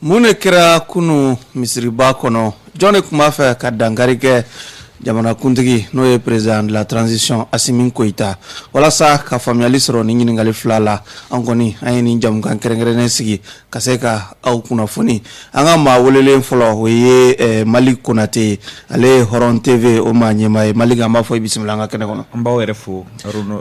Mun kɛra kunu misiriba kɔnɔ jɔn kuma fɛ ka dankari kɛ jamana kuntigi n'o ye président de la transition Assimi Goïta walasa ka faamuyali sɔrɔ ni ɲininkali fila la an kɔni an ye ni jamukan kɛrɛnkɛrɛnnen sigi ka se ka aw kunnafoni an ka maa welelen fɔlɔ o ye Malik Konate ale ye Hɔrɔn TV o maa ɲɛmaa ye Malik an b'a fɔ i bisimila an ka kɛnɛ kɔnɔ an b'aw yɛrɛ fo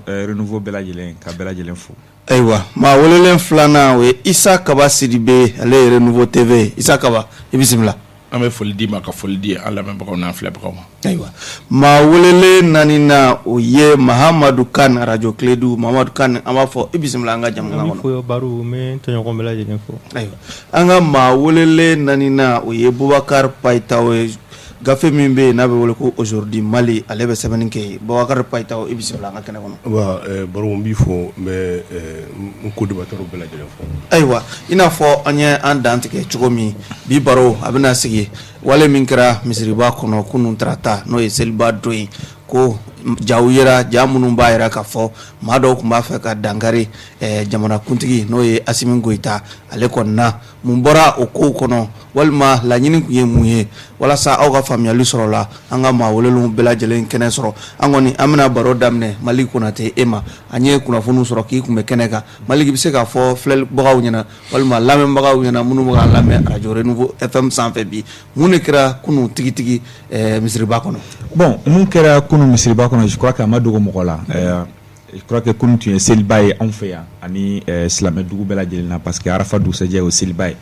renouveau bɛɛ lajɛlen ka bɛɛ lajɛlen fo ayiwa maa welelen filanan o ye Isa Kaba Sidibe ale ye Renouveau TV Isa Kaba i bisimila an bɛ foli di ma ka foli di an lamɛnbagaw n'an filɛbagaw ma ayiwa maa welelen naaninan o ye Mahamadu Kan Radio Clédou Mahamadu Kan an b'a fɔ i bisimila an ka jamana kɔnɔ fo baro mais tɔɲɔgɔn bɛɛ lajɛlen fo ayiwa an ka maa welelen naaninan o ye Boubacar Payitaw ye gafe min bɛ yen n'a bɛ wele ko aujourd'hui Mali ale bɛ sɛbɛnni kɛ Boubacar Payitaw i bisimila an ka kɛnɛ kɔnɔ wa baro n b'i fɔ n bɛ n co-débatteurs bɛɛ lajɛlen fɔ ayiwa i n'a fɔ an ye an dan tigɛ cogo min bi baro a bɛna sigi wale min kɛra misiriba kɔnɔ kunun tarata n'o ye seliba don ye ko jaw yera ja minnu b'a yira k'a fɔ maa dɔw tun b'a fɛ ka dankari jamana kuntigi n'o ye Assimi Goïta ale kɔni na mun bɔra o kow kɔnɔ walima laɲini tun ye mun ye walasa aw ka faamuyali sɔrɔ la an ka maa welelenw bɛɛ lajɛlen kɛnɛ sɔrɔ an kɔni an bɛna baro daminɛ Malik Konate e ma an ye kunnafoniw sɔrɔ k'i kun bɛ kɛnɛ kan Malik bɛ se k'a fɔ filɛbagaw ɲɛna walima lamɛnbagaw ɲɛna minnu bɛ k'an lamɛn radio Renouveau FM sanfɛ bi mun de kɛra kunun tigitigi misiriba kɔnɔ bon mun kɛra kunun misiriba kɔnɔ je crois que a ma dogo mɔgɔ la je crois que kunun tun ye seliba ye anw fɛ yan ani silamɛ dugu bɛɛ lajɛlen na parce que Arafa dugusɛjɛ o seliba ye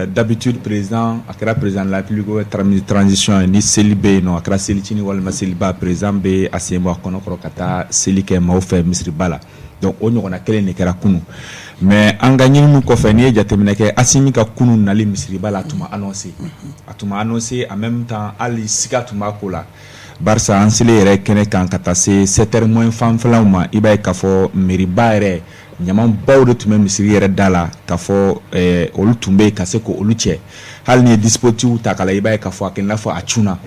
d'habitude président a kɛra président de la République transition ni seli bɛ yen nɔ a kɛra selicini walima seliba président bɛ a sen bɔ a kɔnɔkɔrɔ ka taa seli kɛ maaw fɛ misiriba la donc o ɲɔgɔnna kelen de kɛra kunun mais an ka ɲininiw kɔfɛ n'i ye jateminɛ kɛ Assimi ka kunun nali misiriba la a tun ma annoncé en même temps hali siga tun b'a ko la barisa an selen yɛrɛ kɛnɛ kan ka taa se 7h moins fanfɛlaw ma i b'a ye k'a fɔ mairie-ba yɛrɛ ɲaman baw de tun bɛ misiri yɛrɛ da la k'a fɔ olu tun bɛ yen ka se k'olu cɛ hali ni ye dispositif ta k'a la i b'a ye k'a fɔ a kɛ i n'a fɔ a cunna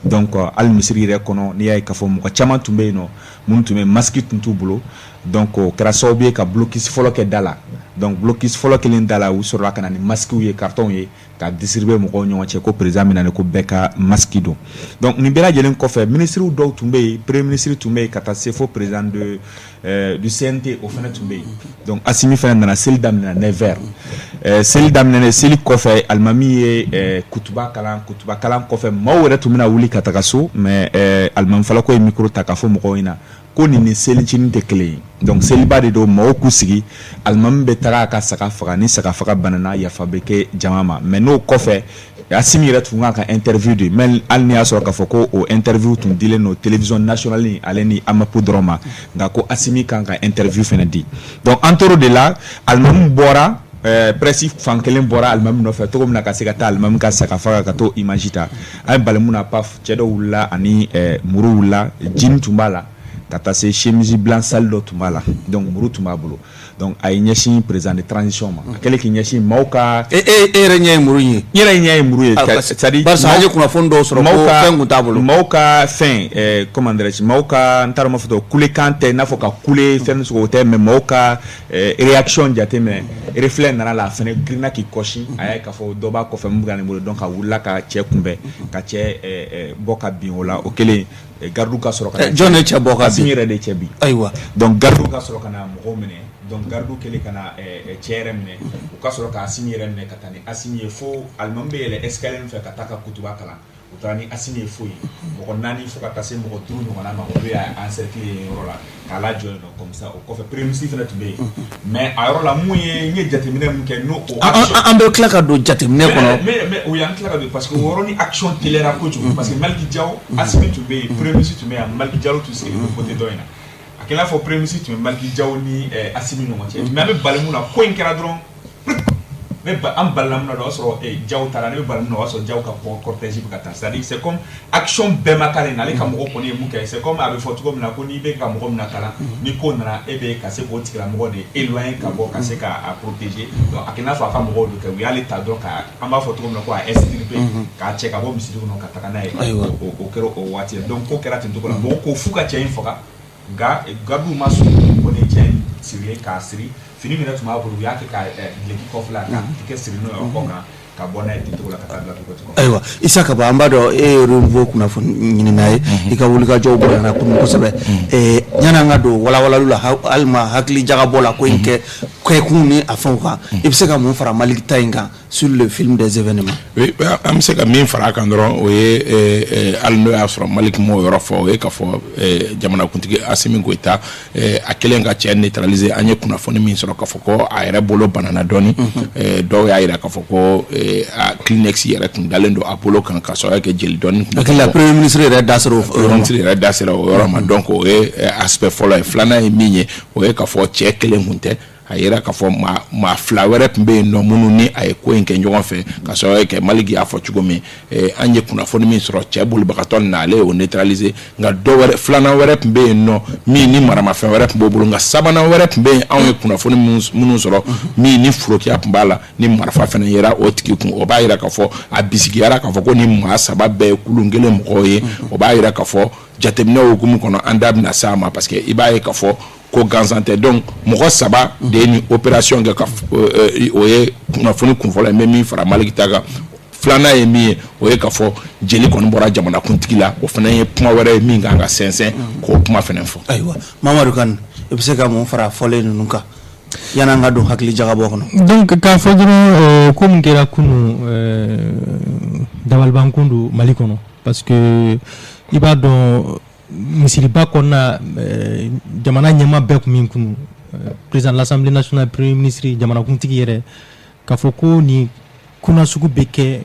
donc hali misiri yɛrɛ kɔnɔ n'i y'a ye k'a fɔ mɔgɔ caman tun bɛ yen nɔ minnu tun bɛ masque tun t'u bolo donc o kɛra sababu ye ka blocus fɔlɔ kɛ da la donc blocus fɔlɔ kelen da la u sɔrɔla ka na ni masquew ye carton ye ka distribuer mɔgɔw ɲɔgɔn cɛ ko président bɛna ko bɛɛ ka masque don donc nin bɛɛ lajɛlen kɔfɛ ministres dɔw tun bɛ yen premier ministre tun bɛ yen ka taa se fo président du CNT o fana tun bɛ yen donc Assimi fana nana seli daminɛ 9h seli daminɛ seli kɔfɛ alimami ye kutuba kalan kɔfɛ maaw yɛrɛ tun bɛna wuli ka taga so mais alimami falako ye micro ta k'a fɔ mɔgɔw ɲɛna ko nin ni selicini tɛ kelen ye donc seliba de don maaw k'u sigi alimami bɛ taga a ka saga faga ni saga faga banana yafa bɛ kɛ jama ma mais n'o kɔfɛ Assimi yɛrɛ tun kan ka interview de mais hali ni y'a sɔrɔ k'a fɔ ko o interview tun dilen no télévision nationale ni ale ni Amapu dɔrɔn ma nka ko Assimi kan ka interview fana di donc an tor'o de la alimami bɔra presse fan kelen bɔra alimami nɔfɛ cogo min na ka se ka taa alimami ka saga faga ka t'o image ta an ye balimu na paf cɛ dɔ wulila ani muru wulila jini tun b'a la ka taa se chemise blanc sale dɔ tun b'a la donc muru tun b'a bolo donc a ye ɲɛsin président de transition ma a kɛlen k'i ɲɛsin maaw ka yɛrɛ ɲɛ ye muru ye n yɛrɛ ɲɛ ye muru ye c'est à dire barisa an ye kunnafoni dɔw sɔrɔ ko fɛn kun t'a bolo maaw ka fɛn comment dirais-je maaw ka n t'a dɔn n b'a fɔ cogo kulekan tɛ i n'a fɔ ka kule fɛn sugu o tɛ mais maaw ka réaction jateminɛ reflet nana la a fɛnɛ girinna k'i kɔsi a y'a ye k'a fɔ dɔ b'a kɔfɛ mun bɛ ka nin bolo donc a wulila ka cɛ kunbɛn ka cɛ bɔ ka bin o la o kɛlen gardiw ka sɔrɔ ka na jɔn de cɛ bɔ ka bin Assimi yɛrɛ de cɛ bin ayiwa donc gardiw ka sɔrɔ ka na mɔgɔw minɛ donc gardiw kɛlen ka na cɛ yɛrɛ minɛ u ka sɔrɔ ka Assimi yɛrɛ minɛ ka taa ni Assimi ye fo alimami bɛ yɛlɛ escalier min fɛ ka taa ka kutuba kalan u taara ni Assimi ye fo ye mɔgɔ 4 fo ka taa se mɔgɔ 5 ɲɔgɔnna ma olu y'a encercler yen yɔrɔ la k'a lajɔ yen nɔ comme ça o kɔfɛ premier ministre fana tun bɛ yen mais a yɔrɔ la mun ye n ye jateminɛ mun kɛ n'o o action an bɛ tila ka don jateminɛ kɔnɔ mais o y'an tila ka don parce que o yɔrɔ ni action telera kojugu parce que Malik Diaw Assimi tun bɛ yen premier ministre tun bɛ yan Malik Diaw tun sigilen bɛ côté dɔ in na a kɛlen fɔ premier ministre tun bɛ Malik Diaw ni Assimi ɲɔgɔn cɛ mais an bɛ bali mun na ko in kɛra dɔrɔn an balila mun na o y'a sɔrɔ Diaw taara ne bɛ bali mun na o y'a sɔrɔ Diaw ka cortège bɛ ka taa c'est à dire c'est comme action bɛɛ ma k'ale na ale ka mɔgɔ kɔni ye mun kɛ c'est comme a bɛ fɔ cogo min na ko n'i bɛ ka mɔgɔ min na kalan ni ko nana e bɛ ka se k'o tigilamɔgɔ de éloigner ka bɔ ka se k'a protéger donc a kɛ i n'a fɔ a ka mɔgɔw de kɛ u y'ale ta dɔrɔn ka an b'a fɔ cogo min na ko a extirper k'a cɛ ka bɔ misiri kɔnɔ ka taga n'a ye o kɛra o waati donc ko kɛra ten cogo la mɔgɔ ko fu ka cɛ in faga nka gardiw ma sɔn ko ne cɛ in sirilen k'a siri fini min tun b'a bolo u y'a kɛ ka dileki kɔfɛla kan kɛ siri n'o ye kɔ kan ka bɔ n'a ye ten cogo la ka taa bila cogo kɔnɔ. Ayiwa Isaka Ba, an b'a dɔn e ye renouveau kunnafoni ɲini n'a ye i ka wulikajɔw bonyana kunun kosɛbɛ yan'an ka don walawalali la halima hakili jagabɔ la ko in kɛkun ni a fɛnw kan i bɛ se ka mun fara Mali ta in kan sur le film des événements. Oui, an bɛ se ka min fara a kan dɔrɔn o ye hali n'o y'a sɔrɔ Mali m'o yɔrɔ fɔ o ye k'a fɔ jamanakuntigi Asimi Goita a kɛlen ka cɛ neutraliser an ye kunnafoni min sɔrɔ k'a fɔ ko a yɛrɛ bolo banana dɔɔni dɔw y'a jira k'a fɔ ko Kleenex yɛrɛ tun dalen don a bolo kan ka sɔrɔ kɛ jeli dɔɔni. Hakili la premier ministre yɛrɛ da sera o yɔrɔ ma donc o ye aspect fɔlɔ ye filanan ye min ye o ye k'a fɔ cɛ kelen kun tɛ a yɛrɛ k'a fɔ maa fila wɛrɛ tun bɛ yen nɔ minnu ni a ye ko in kɛ ɲɔgɔn fɛ ka sɔrɔ kɛ Maliki y'a fɔ cogo min an ye kunnafoni min sɔrɔ cɛ bolibagatɔ na ale y'o neutraliser nka dɔ wɛrɛ filanan wɛrɛ tun bɛ yen nɔ min ni maramafɛn wɛrɛ tun b'o bolo nka sabanan wɛrɛ tun bɛ yen anw ye kunnafoni minnu sɔrɔ min ni forokiya tun b'a la ni marifa fana yera o tigi kun o b'a jira k'a fɔ a bisigiyara k'a fɔ ko ni maa saba bɛɛ ye kulun kelen mɔgɔw ye o b'a jira k'a fɔ jateminɛw hukumu kɔnɔ an da bɛna s'a ma parce que i b'a ye k'a fɔ ko gansan tɛ donc mɔgɔ saba de ye ni opération kɛ ka o ye kunnafoni kunfɔlɔ ye n bɛ min fara Maliki ta kan filanan ye min ye o ye k'a fɔ jeli kɔni bɔra jamanakuntigi la o fana ye kuma wɛrɛ ye min kan ka sɛnsɛn k'o kuma fana fɔ. Ayiwa Mamadu Kane i bɛ se ka mun fara fɔlen ninnu kan yan'an ka don hakili jagabɔ kɔnɔ. Donc k'a fɔ dɔrɔn ko mun kɛra kunun dabalibankun don Mali kɔnɔ parce que i b'a dɔn misiriba kɔnɔna jamana ɲɛma bɛɛ kun min kunu président de l'Assemblée nationale premier ministre jamanakuntigi yɛrɛ k'a fɔ ko ni kuna sugu bɛ kɛ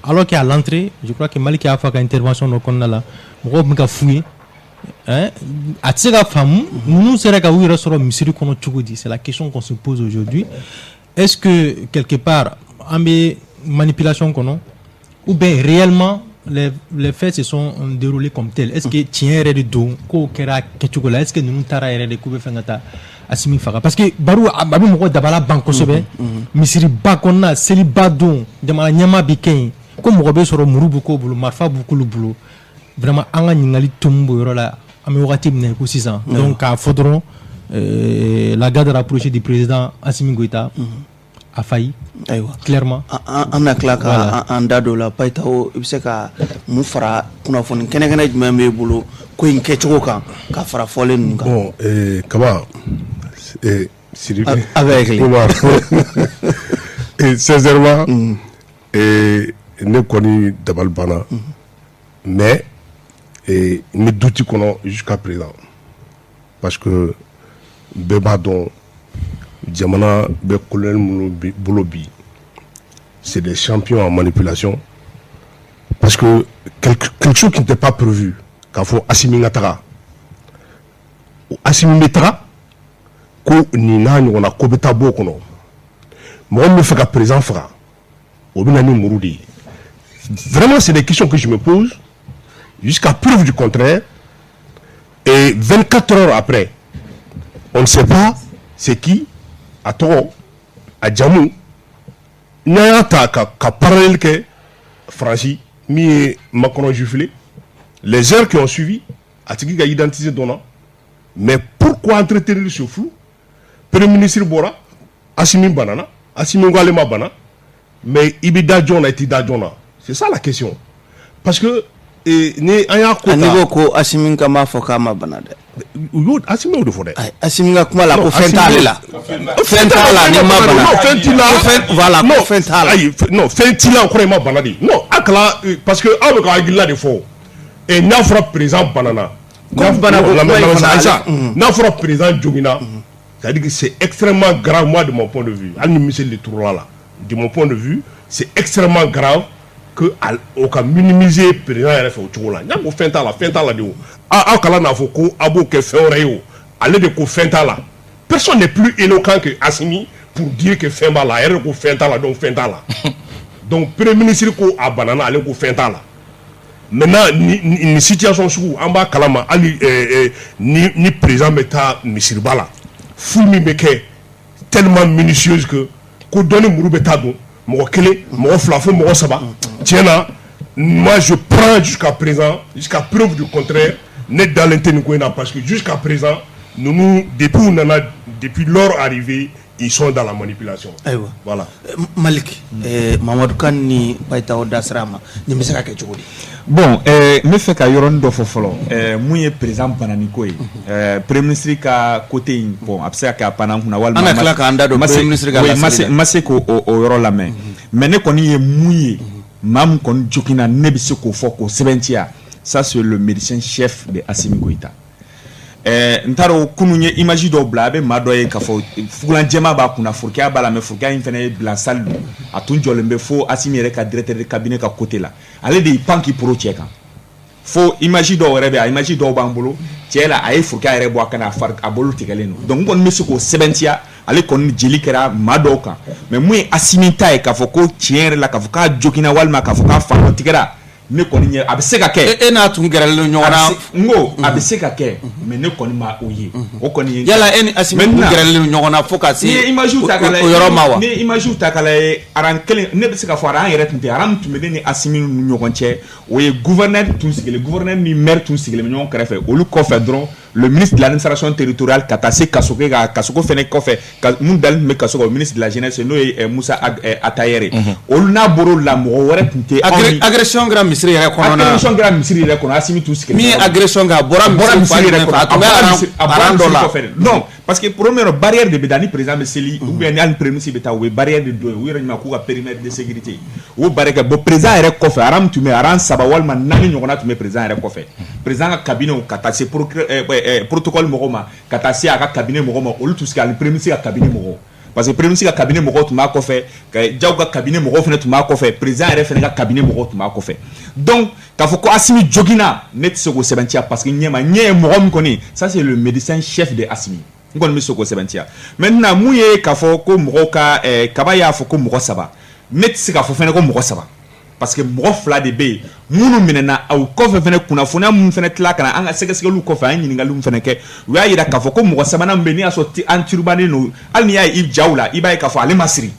alors qu'à l'entrée je crois que Maliki y'a fɔ a ka intervention dɔ kɔnɔna la mɔgɔw bɛ ka f'u ye a tɛ se ka faamu ninnu sera ka u yɛrɛ sɔrɔ misiri kɔnɔ cogo di c'est la question qu'on se pose aujourd'hui est-ce que quelque part an bɛ manipulation kɔnɔ ou bien réellement les faits se sont déroulés comme tels. Est-ce que tiens yɛrɛ de don ko kɛra kɛcogo la est-ce que ninnu taara yɛrɛ de k'u bɛ fɛn ka taa Asimi faga parce que baro a bɛ mɔgɔ dabala ban kosɛbɛ misiriba kɔnɔna seliba don jamana ɲɛmaa bɛ kɛ yen ko mɔgɔ bɛ sɔrɔ muru bɛ k'o bolo marifa b'u k'olu bolo vraiment an ka ɲininkali tomu b'o yɔrɔ la an bɛ wagati min na ko sisan donc k'a fɔ dɔrɔn la garde rapprochée du président Assimi Goïta a failli. Ayiwa clairement an bɛna tila ka an da don la Payitaho i bɛ se ka mun fara kunnafoni kɛnɛkɛnɛ jumɛn b'e bolo ko in kɛcogo kan ka fara fɔlen ninnu kan. Bon Kaba Sidiki avec et sincèrement ne kɔni dabali banna mais ne douti kɔnɔ jusqu'à présent parce que bɛɛ b'a dɔn jamana bɛ colonel minnu bolo bi c'est des champions en manipulation parce que quelque chose qui n'était pas prévu k'a fɔ Asimi ka taga Asimi bɛ taga ko nin n'a ɲɔgɔnna ko bɛ taa bɔ o kɔnɔ mɔgɔ min bɛ fɛ ka président faga o bɛ na ni muru de ye vraiment c'est des questions que je me pose jusqu'à preuve du contraire et 24 heures après on ne sait pas c'est qui a tɔgɔ a jamu n'a y'a ta ka parallèle kɛ Faransi min ye Macron giflé les heures qui ont suivi a tigi ka identité dɔnna mais pourquoi entretenir ce flou premier ministre bɔra Asimi banana Asimi ko ale ma bana mais i bɛ da jɔn na i tɛ da jɔn na c'est ça la question parce que ni an y'a ko ta ani ko ko Asimi ka ma fɔ k'a ma bana dɛ. Asimi y'o de fɔ dɛ. Asimi ka kuma la ko fɛn t'ale la. Fɛn t'a la ni ma bana. Non fɛn t'i la. Voilà ko fɛn t'a la. Ayi non fɛn t'i la o kɔrɔ ye ma bana de. Non a kala parce que aw bɛ ka hakilila de fɔ n'a fɔra président banana. N'a fɔra président jogina. C'est-à-dire que c'est extrêmement grave moi de mon point de vue. Hali ni Michel de Tourla là. De mon point de vue c'est extrêmement grave que o ka minimiser président yɛrɛ fɛ o cogo la. N y'a ko fɛn t'a la de o. Aw kala n'a fɔ ko a b'o kɛ fɛn wɛrɛ ye o. Ale de ko fɛn t'a la. Personne n'est plus éloquent que Assimi pour dire que fɛn b'a la. A yɛrɛ de ko fɛn t'a la donc fɛn t'a la. Donc premier ministre ko a banana ale ko fɛn t'a la. Maintenant ni situation sugu an b'a kalama hali ni président bɛ taa misiriba la. Fou min bɛ kɛ tellement minutieuse que ko dɔnni muru bɛ taa don mɔgɔ kelen mɔgɔ fila fo mɔgɔ saba tiɲɛ na moi je prends jusqu'à présent jusqu'à preuve du contraire ne dalen tɛ nin ko in na parce que jusqu'à présent ninnu depuis leur arrivée ils sont dans la manipulation. Aïwa. Voilà. Malik, Mamadou Kane ni Baïta Oda Srama, ni Messaka Ketchoudi. Bon, me fait ka yoron do fofolo. Mu ye président Bananiko ye. Premier ministre ka côté bon, abse ka panam kuna wal ana kala ka anda do premier ministre ka la masse ko o yoro la main. Mais ne koni ye mu ye mam kon jokina ne bi se ko foko sebentia. Ça c'est le médecin chef de Assimi Goïta. Ntaro kununye image do blabe madoye ka fo fulan jema ba kuna furkia bala me furkia infene bla salu atun jolembe fo Assimi re ka directeur de cabinet ka côté là ale de panki pro cheka fo image do rebe image do bambolo tiela ay furkia re bo kana far abolo tigaleno donc on mesuko sebentia ale kon jeli kera madoka mais muy Assimi tay ka fo ko tiere la ka fo ka jokina walma ka fo ka fa tigera ne koni nye abise ka ke na tun gerel nyona ngo abise ka ke mais ne koni ma oye o koni yala en Assimi gerel nyona foka si ni image takala yoro mawa ni image takala aran kele ne bise ka fo aran yeret nte aran tumede ni Assimi nyogonche o ye gouverneur tun sigele gouverneur ni maire tun sigele nyon krefe o lu ko fe dron le ministre de l'administration territoriale katase kasoke ga kasoko fene ko fe mun dal me kasoko ministre de la jeunesse no Moussa Atayere o lu na boro la mo weret nte agression grand misiri yɛrɛ kɔnɔ na agression grand misiri yɛrɛ kɔnɔ Assimi tu sigi mi agression ga bora misiri yɛrɛ kɔnɔ aran dɔ la non parce que première barrière de bedani président Seli ou bien al premier ministre beta ou barrière de do ou yɛrɛ ma ku ka périmètre de sécurité ou barrière bo président yɛrɛ kɔfɛ aram tu me aran saba walma nani ɲɔgɔnna tu me président yɛrɛ kɔfɛ président ka cabinet ka taa se protocole mɔgɔ ma ka taa se a ka cabinet mɔgɔ ma olu tu sigi al premier ministre ka cabinet mɔgɔ parce que premier ministre ka cabinet mɔgɔ tun b'a kɔfɛ ka jaw ka cabinet mɔgɔ fana tun b'a kɔfɛ président yɛrɛ fana ka cabinet mɔgɔ tun b'a kɔfɛ donc k'a fɔ ko Assimi jogina ne tɛ se k'o sɛbɛntiya parce que ɲɛ ye mɔgɔ min kɔni ça c'est le médecin chef de Assimi n kɔni bɛ se k'o sɛbɛntiya maintenant mun ye k'a fɔ ko mɔgɔw ka kaba y'a fɔ ko mɔgɔ saba ne tɛ se k'a fɔ fana ko mɔgɔ saba parce que mɔgɔ fila de bɛ yen minnu minɛna aw kɔfɛ fana kunnafoniya minnu fana tila ka na an ka sɛgɛsɛgɛliw kɔfɛ an ye ɲininkaliw fana kɛ u y'a yira k'a fɔ ko mɔgɔ sabanan min bɛ yen n'i y'a sɔrɔ an turubanen don hali n'i y'a ye i jaw la i b'a ye k'a fɔ ale ma siri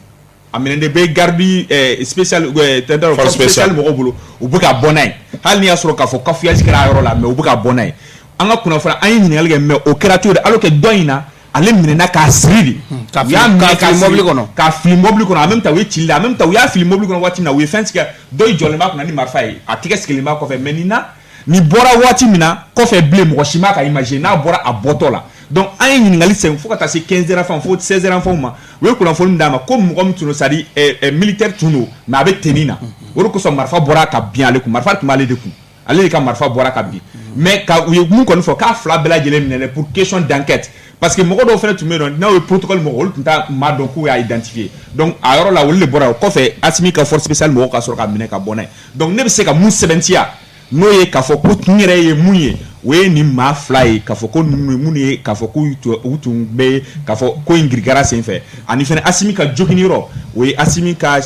a minɛ de bɛ garde spécial mɔgɔw bolo u bɛ ka bɔ n'a ye hali n'i y'a sɔrɔ k'a fɔ cafouillage kɛra a yɔrɔ la mais u bɛ ka bɔ n'a ye an ka kunnafoniya an ye ɲininkali kɛ mais o kɛra cogo di alors que dɔ in na ale minɛna k'a siri de k'a fili mobili kɔnɔ k'a fili mobili kɔnɔ en même temps u ye cili la en même temps u y'a fili mobili kɔnɔ waati min na u ye fɛn tigɛ dɔ in jɔlen b'a kunna ni marifa ye a tigɛ sigilen b'a kɔfɛ mais nin bɔra waati min na kɔfɛ bilen mɔgɔ si m'a ka imaginer n'a bɔra a bɔtɔ la donc an ye ɲininkali sɛgɛn fo ka taa se 15 heures fo 16 heures ma u ye kunnafoni min d'a ma ko mɔgɔ min tun don c'est à dire militaire tun don mais a bɛ tenue na o de kosɔn marifa bɔra ka bin ale kun marifa tun b'ale de kun ale de ka marifa bɔra ka bin mais ka u ye mun kɔni fɔ k'a fila bɛɛ lajɛlen minɛ pour question d'enquête parce que mɔgɔ dɔw fana tun bɛ yen nɔ n'aw ye protocole mɔgɔ olu tun t'a maa dɔn k'u y'a identifier donc a yɔrɔ la olu de bɔra o kɔfɛ Assimi ka force spéciale mɔgɔw ka sɔrɔ ka minɛ ka bɔ n'a ye donc ne bɛ se ka mun sɛbɛntiya n'o ye k'a fɔ ko n yɛrɛ ye mun ye o ye nin maa fila ye k'a fɔ ko minnu ye k'a fɔ k'u tun bɛ k'a fɔ ko in girigara senfɛ ani fana Assimi ka jogini yɔrɔ o ye Assimi ka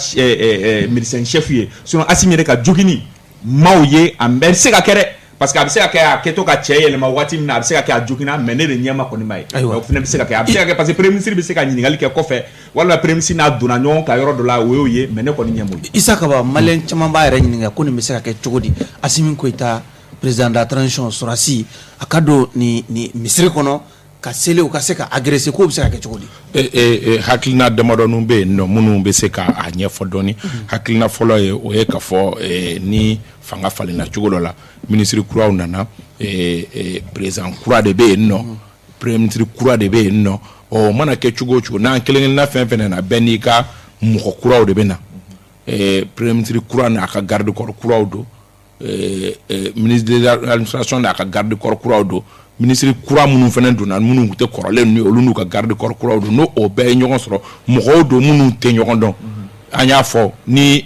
médecin chef ye sinon Assimi yɛrɛ ka jogini maaw ye a bɛ se ka kɛ dɛ parce que a bɛ se ka kɛ a kɛtɔ ka cɛ yɛlɛma waati min na a bɛ se ka kɛ a jogina mais ne de ɲɛma kɔni ma ye o fana bɛ se ka kɛ a bɛ se ka kɛ parce que premier ministre bɛ se ka ɲininkali kɛ kɔfɛ walima premier ministre n'a donna ɲɔgɔn ka yɔrɔ dɔ la o y'o ye mais ne kɔni ɲɛ m'o ye. Isa Kaba maliyɛn caman b'a yɛrɛ ɲininka ko nin bɛ se ka kɛ cogo di Assimi Goïta président de la transition Sorasi a ka don nin misiri kɔnɔ ka seli u ka se ka agresser k'o bɛ se ka kɛ cogo di. Hakilina damadɔnu bɛ yen nɔ minnu bɛ se ka a ɲɛfɔ dɔɔni hakilina fɔlɔ ye o ye k'a fɔ ni fanga falenna cogo dɔ la ministre kuraw nana président kura de bɛ yen nɔ premier ministre kura de bɛ yen nɔ o mana kɛ cogo o cogo n'an kelen-kelenna fɛn fɛn nana bɛɛ n'i ka mɔgɔ kuraw de bɛ na premier ministre kura n'a ka garde corps kuraw don ministre de l'administration n'a ka garde corps kuraw don ministre kura minnu fana donna minnu tun tɛ kɔrɔlen ninnu ye olu n'u ka garde corps kuraw don n'o o bɛɛ ye ɲɔgɔn sɔrɔ mɔgɔw don minnu tɛ ɲɔgɔn dɔn an y'a fɔ ni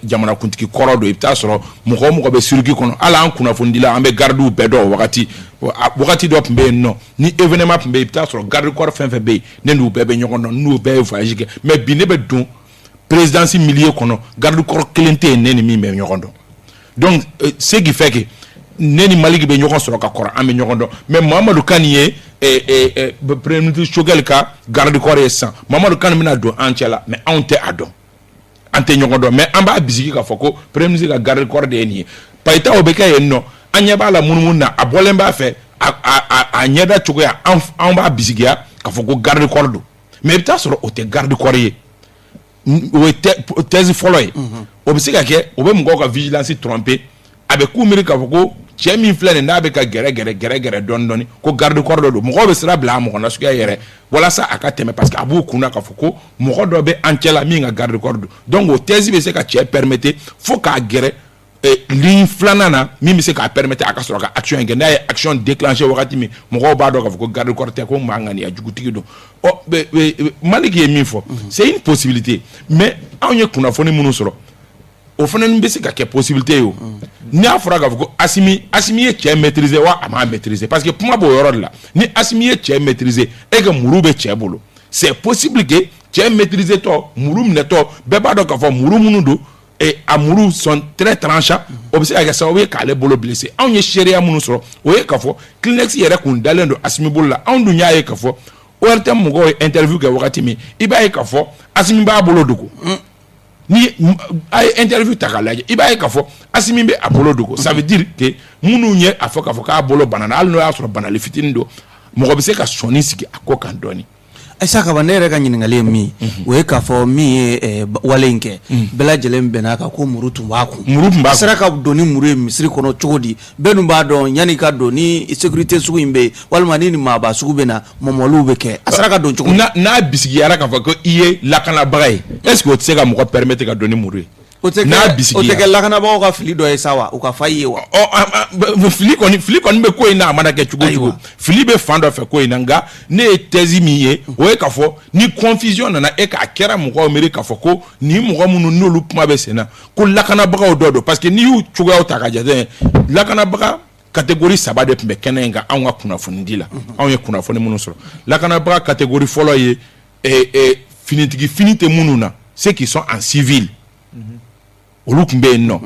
jamanakuntigi kɔrɔ don i bɛ taa sɔrɔ mɔgɔ o mɔgɔ bɛ circuit kɔnɔ hali an kunnafonidila an bɛ gardiw bɛɛ dɔn o wagati dɔ tun bɛ yen nɔ ni événement tun bɛ yen i bɛ taa sɔrɔ garde corps fɛn fɛn bɛ yen ne n'u bɛɛ bɛ ɲɔgɔn dɔn n'u bɛɛ ye voyage kɛ mais bi ne bɛ don présidence milieu kɔnɔ garde corps kelen tɛ yen ne ni min bɛ ɲɔgɔn dɔn donc ce qui fait que ne ni Maliki bɛ ɲɔgɔn sɔrɔ ka kɔrɔ an bɛ ɲɔgɔn dɔn mais Mamadou Kane ye premier ministre Choguel ka garde corps ye sisan Mamadou Kane bɛna don an cɛ la mais anw tɛ a dɔn an tɛ ɲɔgɔn dɔn mais an b'a bisigi k'a fɔ ko premier ministre ka garde corps de ye nin ye Payita o bɛ kɛ yen nɔ an ɲɛ b'a la munumunu na a bɔlen b'a fɛ a ɲɛda cogoya anw b'a bisigiya k'a fɔ ko garde corps don mais il t'a sur au te garde corps o thèse follow o be se ka kɛ o be mɔgɔw ka vigilance tromper a be ku miri ka fɔ ko cɛ min filɛ nin n'a bɛ ka gɛrɛ dɔɔni ko garde corps dɔ don mɔgɔw be sira bila a mɔgɔ na suguya yɛrɛ walasa a ka tɛmɛ parce que a b'u kunna ka fɔ ko mɔgɔ dɔ bɛ an cɛla min ka garde corps don donc o thèse be se ka cɛ permettre fo k'a gɛrɛ ligne filanan na min bɛ se k'a permettre a ka sɔrɔ ka action kɛ n'a ye action déclencher wagati min mɔgɔw b'a dɔn k'a fɔ ko garde corps tɛ ko maa ŋaniya jugutigi don Maliki ye min fɔ c'est une possibilité mais anw ye kunnafoni minnu sɔrɔ o fana bɛ se ka kɛ possibilité ye o n'a fɔra k'a fɔ ko Asimi ye cɛ maîtriser wa a m'a maîtriser parce que kuma b'o yɔrɔ de la ni Asimi ye cɛ maîtriser e ka muru bɛ cɛ bolo c'est possible que cɛ maîtriser tɔ muru minɛtɔ bɛɛ b'a dɔn k'a fɔ muru minnu don et a muru sont très tranchants o bɛ se ka kɛ sababu ye k'ale bolo blessé anw ye sariya minnu sɔrɔ o ye k'a fɔ Kleenex yɛrɛ kun dalen don Asimi bolo la anw dun y'a ye k'a fɔ ORTM mɔgɔw ye interview kɛ wagati min i b'a ye k'a fɔ Asimi b'a bolo dogo ni a ye interview ta k'a lajɛ i b'a ye k'a fɔ Asimi bɛ a bolo dogo ça veut dire que minnu ye a fɔ k'a fɔ k'a bolo banana hali n'o y'a sɔrɔ banali fitinin don mɔgɔ bɛ se ka sɔnni sigi a ko kan dɔɔni. Aisa Kaba ne yɛrɛ ka ɲininkali ye min o ye k'a fɔ min ye wale in kɛ bɛɛ lajɛlen bɛn'a kan ko muru tun b'a kun a sera ka don ni muru ye misiri kɔnɔ cogo di bɛɛ dun b'a dɔn yanni ka don ni sécurité sugu in bɛ yen walima ni maaba sugu bɛ na mɔmɔliw bɛ kɛ a sera ka don cogo di n'a bisigiyara k'a fɔ ko i ye lakanabaga ye est-ce que o tɛ se ka mɔgɔ permettre ka don ni muru ye o tɛ kɛ lakanabagaw ka fili dɔ ye sa wa u ka fa i ye wa fili kɔni bɛ ko in na a mana kɛ cogo cogo fili bɛ fan dɔ fɛ ko in na nka ne ye thèse min ye o ye k'a fɔ ni confusion nana e k'a kɛra mɔgɔw miiri k'a fɔ ko nin mɔgɔ minnu n'olu kuma bɛ sen na ko lakanabagaw dɔ don parce que n'i y'u cogoyaw ta ka jate lakanabaga catégorie 3 de tun bɛ kɛnɛ in kan anw ka kunnafoni di la anw ye kunnafoni minnu sɔrɔ lakanabaga catégorie fɔlɔ ye finitigi fini tɛ minnu na ceux qui sont en civil olu tun bɛ yen nɔ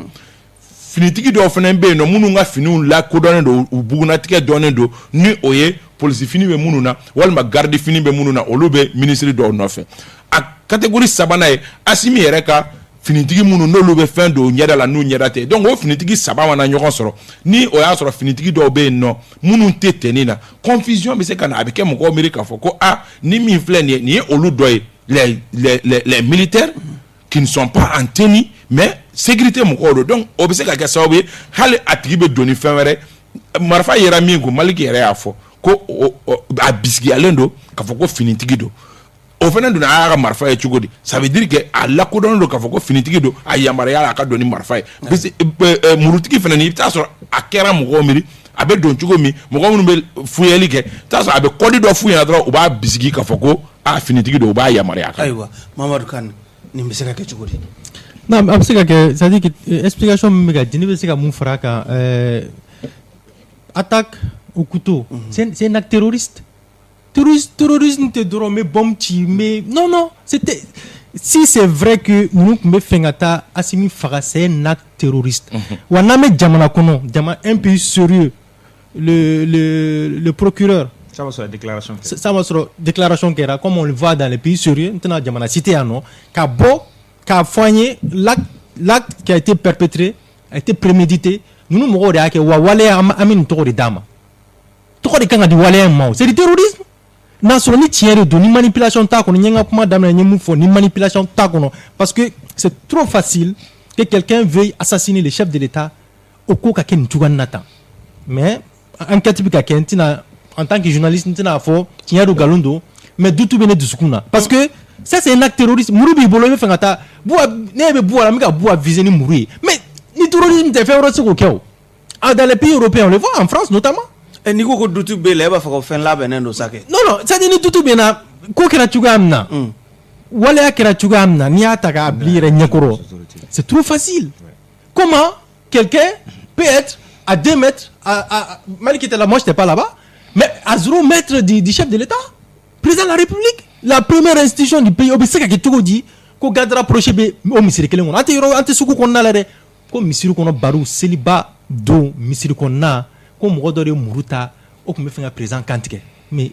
finitigi dɔw fana bɛ yen nɔ minnu ka finiw lakodɔnnen don u bugunatigɛ dɔnnen don ni o ye polisi fini bɛ minnu na walima garde fini bɛ minnu na olu bɛ ministre dɔw nɔfɛ a catégorie 3nan ye Asimi yɛrɛ ka finitigi minnu n'olu bɛ fɛn don ɲɛda la n'u ɲɛda tɛ donc o finitigi 3 mana ɲɔgɔn sɔrɔ ni o y'a sɔrɔ finitigi dɔw bɛ yen nɔ minnu tɛ tɛnin na confusion bɛ se ka na a bɛ kɛ mɔgɔw miiri k'a fɔ ko ni min filɛ nin ye olu dɔ ye les militaires qui ne sont pas en tenue mais sécurité mɔgɔw don donc o bɛ se ka kɛ sababu ye hali a tigi bɛ don ni fɛn wɛrɛ marifa yera min ko Maliki yɛrɛ y'a fɔ ko a bisigiyalen don k'a fɔ ko finitigi don o fana donna a y'a ka marifa ye cogo di ça veut dire que a lakodɔnnen don k'a fɔ ko finitigi don a yamaruyala a ka don ni marifa ye murutigi fana ni i bɛ taa sɔrɔ a kɛra mɔgɔw miiri a bɛ don cogo min mɔgɔ minnu bɛ fuyɛli kɛ i bɛ taa sɔrɔ a bɛ kɔdi dɔ f'u ɲɛna dɔrɔn u b'a bisigi k'a fɔ ko finitigi don u b'a yamaruya a kan. Ayiwa Mamadu Kane nin bɛ se ka kɛ cogo di. Non, a bɛ se ka kɛ c'est à dire que explication min bɛ ka di ne bɛ se ka mun fara a kan attaque au couteau c'est un acte terroriste. Terrorisme tɛ dɔrɔn n bɛ bombe ci mais non c'était si c'est vrai que ninnu tun bɛ fɛ ka taa Asimi faga c'est un acte terroriste wa n'an bɛ jamana kɔnɔ un pays sérieux le procureur ça va sur la déclaration ça va sur déclaration kɛra comme on le voit dans les pays sérieux n tɛna jamana cité yan nɔ ka bɔ k'a fɔ an ye l'acte qui a été perpétré a été prémédité ninnu mɔgɔw de y'a kɛ wa waleya an bɛ nin tɔgɔ de d'a ma tɔgɔ de kan ka di waleya in ma o c'est du terrorisme n'a sɔrɔ ni tiɲɛ de don ni manipulation t'a kɔnɔ n ye n ka kuma daminɛ n ye mun fɔ ni manipulation t'a kɔnɔ parce que c'est trop facile que quelqu'un veuille assassiner le chef de l'État o ko ka kɛ nin cogoya na tan mais enquête bɛ ka kɛ n tɛna en tant que journaliste n tɛna fɔ tiɲɛ don nkalon don mais dutu bɛ ne dusukun na parce que ça c'est un acte terroriste muru b'i bolo i bɛ fɛ ka taa ne bɛ buwa la n bɛ ka buwa viser ni muru ye mais ni terrorisme tɛ fɛn wɛrɛ tɛ se k'o kɛ o dans les pays européens on le voit en France notamment. N'i ko dutu bɛ la e b'a fɔ ko fɛn labɛnnen don sa kɛ. non c'est-à-dire ni dutu bɛ na ko kɛra cogoya min na waleya kɛra cogoya min na n'i y'a ta k'a bila i yɛrɛ ɲɛkɔrɔ c'est trop facile. Comment quelqu'un peut être à 2 mètres Maliki était là, moi j'étais pas là-bas mais à 0 mètre du chef de l'État président de la République la première institution du pays o bɛ se ka kɛ cogo di ko garde rapproché bɛ o misiri kelen kɔnɔ an tɛ sugu kɔnɔna la dɛ ko misiri kɔnɔ baro seliba don misiri kɔnɔna ko mɔgɔ dɔ de muru ta o tun bɛ fɛ ka président kantigɛ mais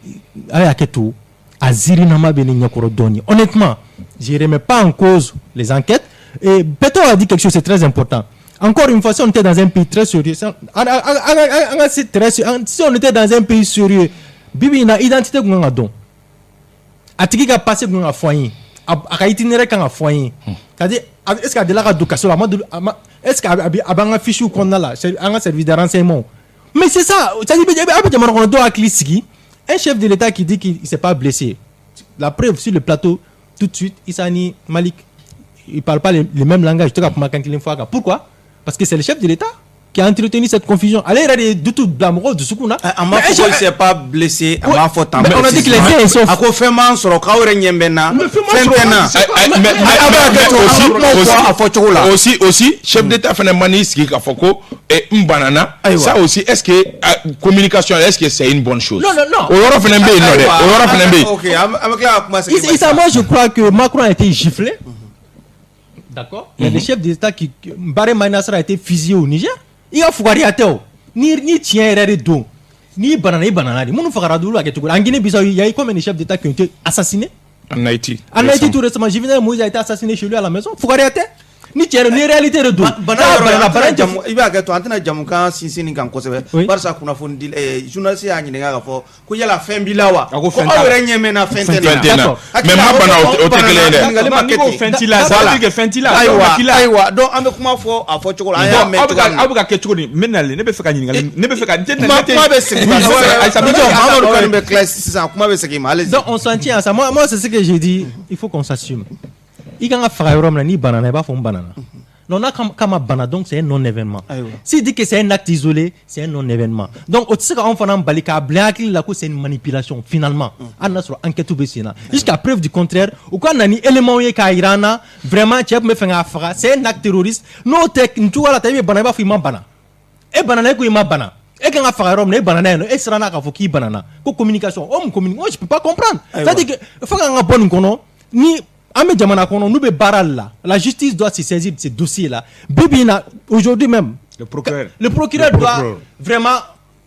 a y'a kɛ to a ziirinama bɛ ne ɲɛkɔrɔ dɔɔnin honnêtement je ne remets pas en cause les enquêtes et Beto a dit quelque chose c'est très important encore une fois si on était dans un pays très sérieux si on était dans un pays sérieux bibi na identité kun kan ka dɔn a tigi ka passé kun ka fɔ an ye a ka itinéraire kan ka fɔ an ye c'est-à-dire est-ce que a delila ka don kaso la est-ce que a b'an ka fichier kɔnɔna la an ka service de renseignement mais c'est ça c'est-à-dire a bɛ jamana kɔnɔdenw hakili sigi un chef de l'État qui dit qu'il s'est pas blessé la preuve sur le plateau tout de suite Issa ni Malik ils parlent pas les mêmes langages pourquoi parce que c'est le chef de l'État qui a entretenu cette confusion. Allez, il y a de tout blamoureux de Soukouna. Il ne s'est pas blessé. On a dit que les faits sont faux. Aussi, chef d'État fait un manisque qui a fait un banana. Ça aussi, est-ce que communication, est-ce que c'est une bonne chose? Non. Moi, je crois que Macron a été giflé. D'accord. Il y a des chefs d'État qui. Baré Maïnassar a été fusillé au Niger. Il y a Fougari à Théo. Ni tient RR2. Ni banana. Mon Fougaradoulou a été. En Guinée-Bissau, il y a combien de chefs d'État qui ont été assassinés? En Haïti. En Haïti, tout récemment. Jivenel Moïse a été assassiné chez lui à la maison. Fougari à Théo. Ni tiɲɛ ni réalité de don i b'a kɛ to an tɛna jamukan sinsin kan kosɛbɛ barisa kunnafoni di journaliste y'a ɲininka k'a fɔ ko yala fɛn b'i la wa ko aw yɛrɛ ɲɛ mɛnna fɛn tɛ na mais ma bana o tɛ kelen ye dɛ n'i ko fɛn t'i la ça veut dire que fɛn t'i la ayiwa donc an bɛ kuma fɔ a fɔ cogo la an y'a mɛn cogo min aw bɛ ka kɛ cogo di n bɛ nalen ne bɛ fɛ ka ɲininkali ne bɛ fɛ ka kuma bɛ segin Mamadou Kane bɛ tila sisan kuma bɛ segin ma allez-y donc on s'en tient à ça moi c'est ce que j'ai dit il faut qu'on s'assume i kan ka faga yɔrɔ min na ni banana i b'a fɔ n banana non, kama bana donc c'est un non-événement. S'il dit que c'est un acte isolé, c'est un non-événement. Donc, au tsika on fait un balika blanc là c'est une manipulation finalement. On a sur enquête bessina. Jusqu'à preuve du contraire, ou quand on a ni élément yé ka irana, vraiment tu me fait un affaire, c'est un acte terroriste. Non tek, tu vois la taille bana ba fima bana. Et banana ko ima bana. Et quand on a fait un ne banana, et sera na ka fo ki banana. Ko communication, on communique, moi je peux pas comprendre. C'est-à-dire que faut qu'on a bon kono ni la justice doit se saisir de ces dossiers-là. Bébina, aujourd'hui même, le procureur doit vraiment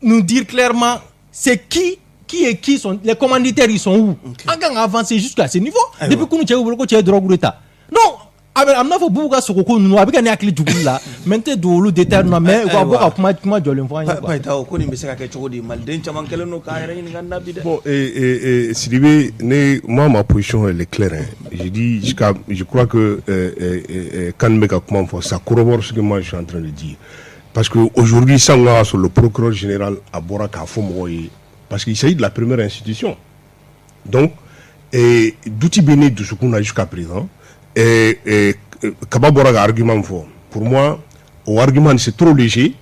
nous dire clairement c'est qui est qui, sont, les commanditaires ils sont où. On a avancé jusqu'à ce niveau. Depuis que nous avons drogue d'État. Non, amna fo buga sokoko nunu abika ne akili jugul la mente do lu déterna mais ko boka kuma jolin fo anya pa ta ko ni be se ka ke chogodi mal den chaman kele no ka yere ni ganda bi de bon Sidibé moi ma position elle est claire hein. Je crois que quand meka comment faut ça corrobore ce que moi je suis en train de dire parce que aujourd'hui ça on sur le procureur général à Boraka Fomoye parce qu'il s'agit de la première institution donc d'outils béné de ce qu'on a jusqu'à présent Kaba Boraga argument fort. Pour moi, au argument c'est trop léger.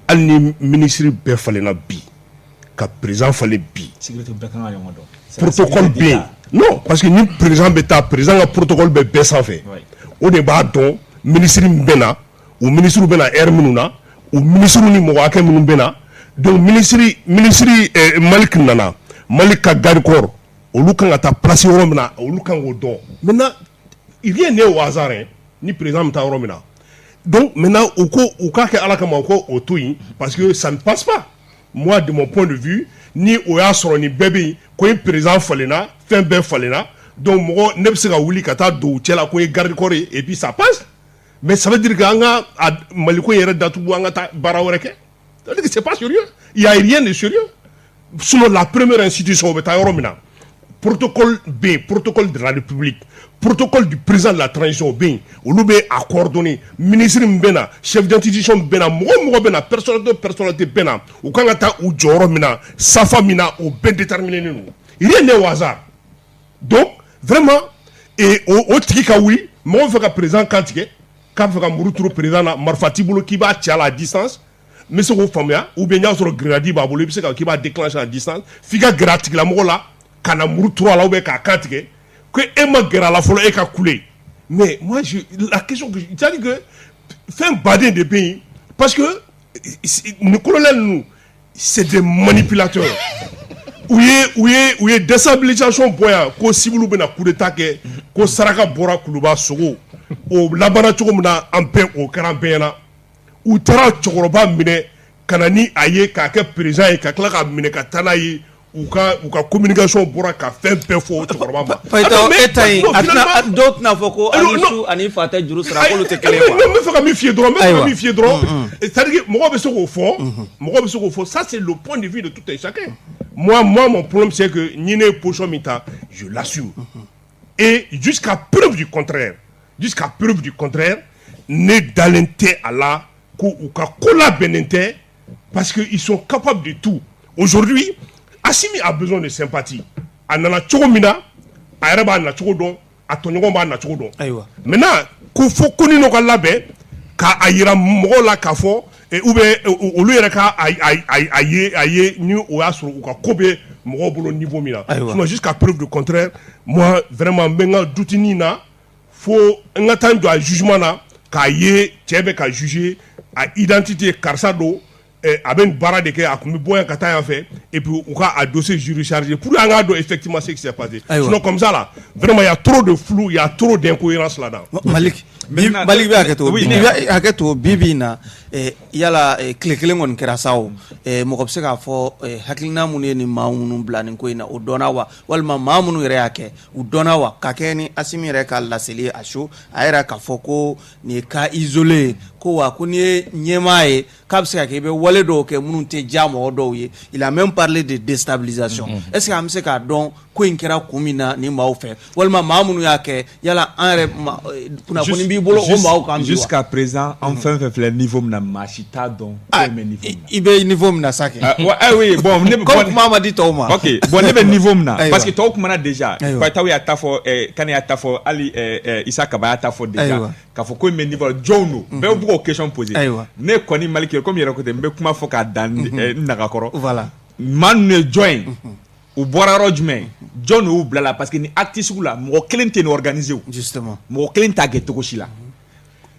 Al ministre be falena bi, ka président fallait bi. Protocole B. Non, parce que ni président beta président a protocole B sans fait. Au débat donc ministre bena ou ministre bena hermununa ou ministre ni moake munu bena donc ministre Malik nana Malik ka garde corps au lukan ta place romna au lukan au don. Maintenant il vient né au hasard, hein, ni président Romina. Donc maintenant, au cas que Alakama au tout, parce que ça ne passe pas. Moi, de mon point de vue, ni au hasard ni bébé, quand président Falena, fin ben Falena, donc moi, n'ebsega ouli kata do tchela quand garde corps et puis ça passe. Mais ça veut dire que anga maliko yere datu anga ta baraoreke. C'est pas sérieux. Il y a rien de sérieux. Selon la première institution au Romina. Protocole B, protocole de la République, protocole du président de la transition B, où l'on a coordonné, ministre Mbena, chef d'institution Mbena, moi Bena, personnalité Bena, ou quand on ou Djoro Mina, Safa Mina, ou bien déterminé nous. Il y a un hasard. Donc, vraiment, et au Trikaoui, moi je fais président Kantique, quand je fais un président Marfati Boulou qui va à la distance, mais c'est au famille, ou bien il y a sur Gradi Baboulou qui va déclencher à distance, figa gratique la mort là. Kana muru 3 là ou bien ka kantige que Emma Guerra la folle et ka couler mais moi la question que c'est-à-dire que fait un badin de pays parce que nos colonels nous c'est des manipulateurs où est déstabilisation boya ko sibulu bena coup d'état que ko saraka bora kuluba sogo o labana chogo muna ampe o karambena ou tara chokoroba mine kanani aye ka ke président et ka kla ka mine ka tanayi ou ka communication bora ka fɛn bɛɛ fɔ cɛkɔrɔba ma. Fayita eta yen dɔw tɛna fɔ ko Alisu ani Fata juru sara k'olu tɛ kelen quoi. n bɛ fɛ ka min f'i ye dɔrɔn c'est-à-dire que mɔgɔ bɛ se k'o fɔ ça c'est le point de vue de tout un chacun Moi, mon problème, c'est que Nine Pochon Mita, je l'assume. Et jusqu'à preuve du contraire, ne Dalente Allah, ou Kola Benente, parce qu'ils sont capables de tout. Aujourd'hui, Assimi a besoin de sympathie. Anana Chogomina, Araba na Chogodon, Atonogomba na Chogodon. Maintenant, Koufo Konino Galabe, Ka Ayira Mola Kafo, et ou lui ka aye ni oasro ou ka kobe mo bolo niveau mina jusqu'à preuve du contraire moi vraiment menga doutini na faut un temps de jugement na ka ye tebe ka juger à identité karsado aben bara de ke akumi boyan kata en fait et puis ou ka dossier jury chargé pour angado effectivement ce qui s'est passé sinon comme ça là vraiment il y a trop de flou, il y a trop d'incohérence là-dedans. Malik Malik bi haketo bibi na yala kile kile ngon kera sawo mo ko se ka fo hakilina mun ni maunu blani ko ina odonawa walma mamunu yere yake udonawa ka keni Assimi yere ka laseli asho ayera ka foko ni ka isolé ko wa kuni nyemaye ka se ka be wale do ke munun te jamo do ye il a même parlé de déstabilisation est-ce que am se ka don ko inkera kumina ni maufe walma mamunu yake yala enre kuna kuni bi bolo o maw kan jusqu'à présent enfin fait le niveau na machita donc niveau ibe niveau na sake oui bon comme mama dit Toma OK bon ne niveau na parce que to kuma déjà pa tawi atafo kan ya atafo ali Issa Kaba atafo déjà ka fo ko me niveau jono be bu question poser ne koni Malik comme yere ko te be kuma fo ka dan nakakoro voilà man ne join ou boraro jumɛn John ou blala parce que ni acte sugu la mɔgɔ kelen tɛ ni organiser justement mɔgɔ kelen t'a kɛ cogo si la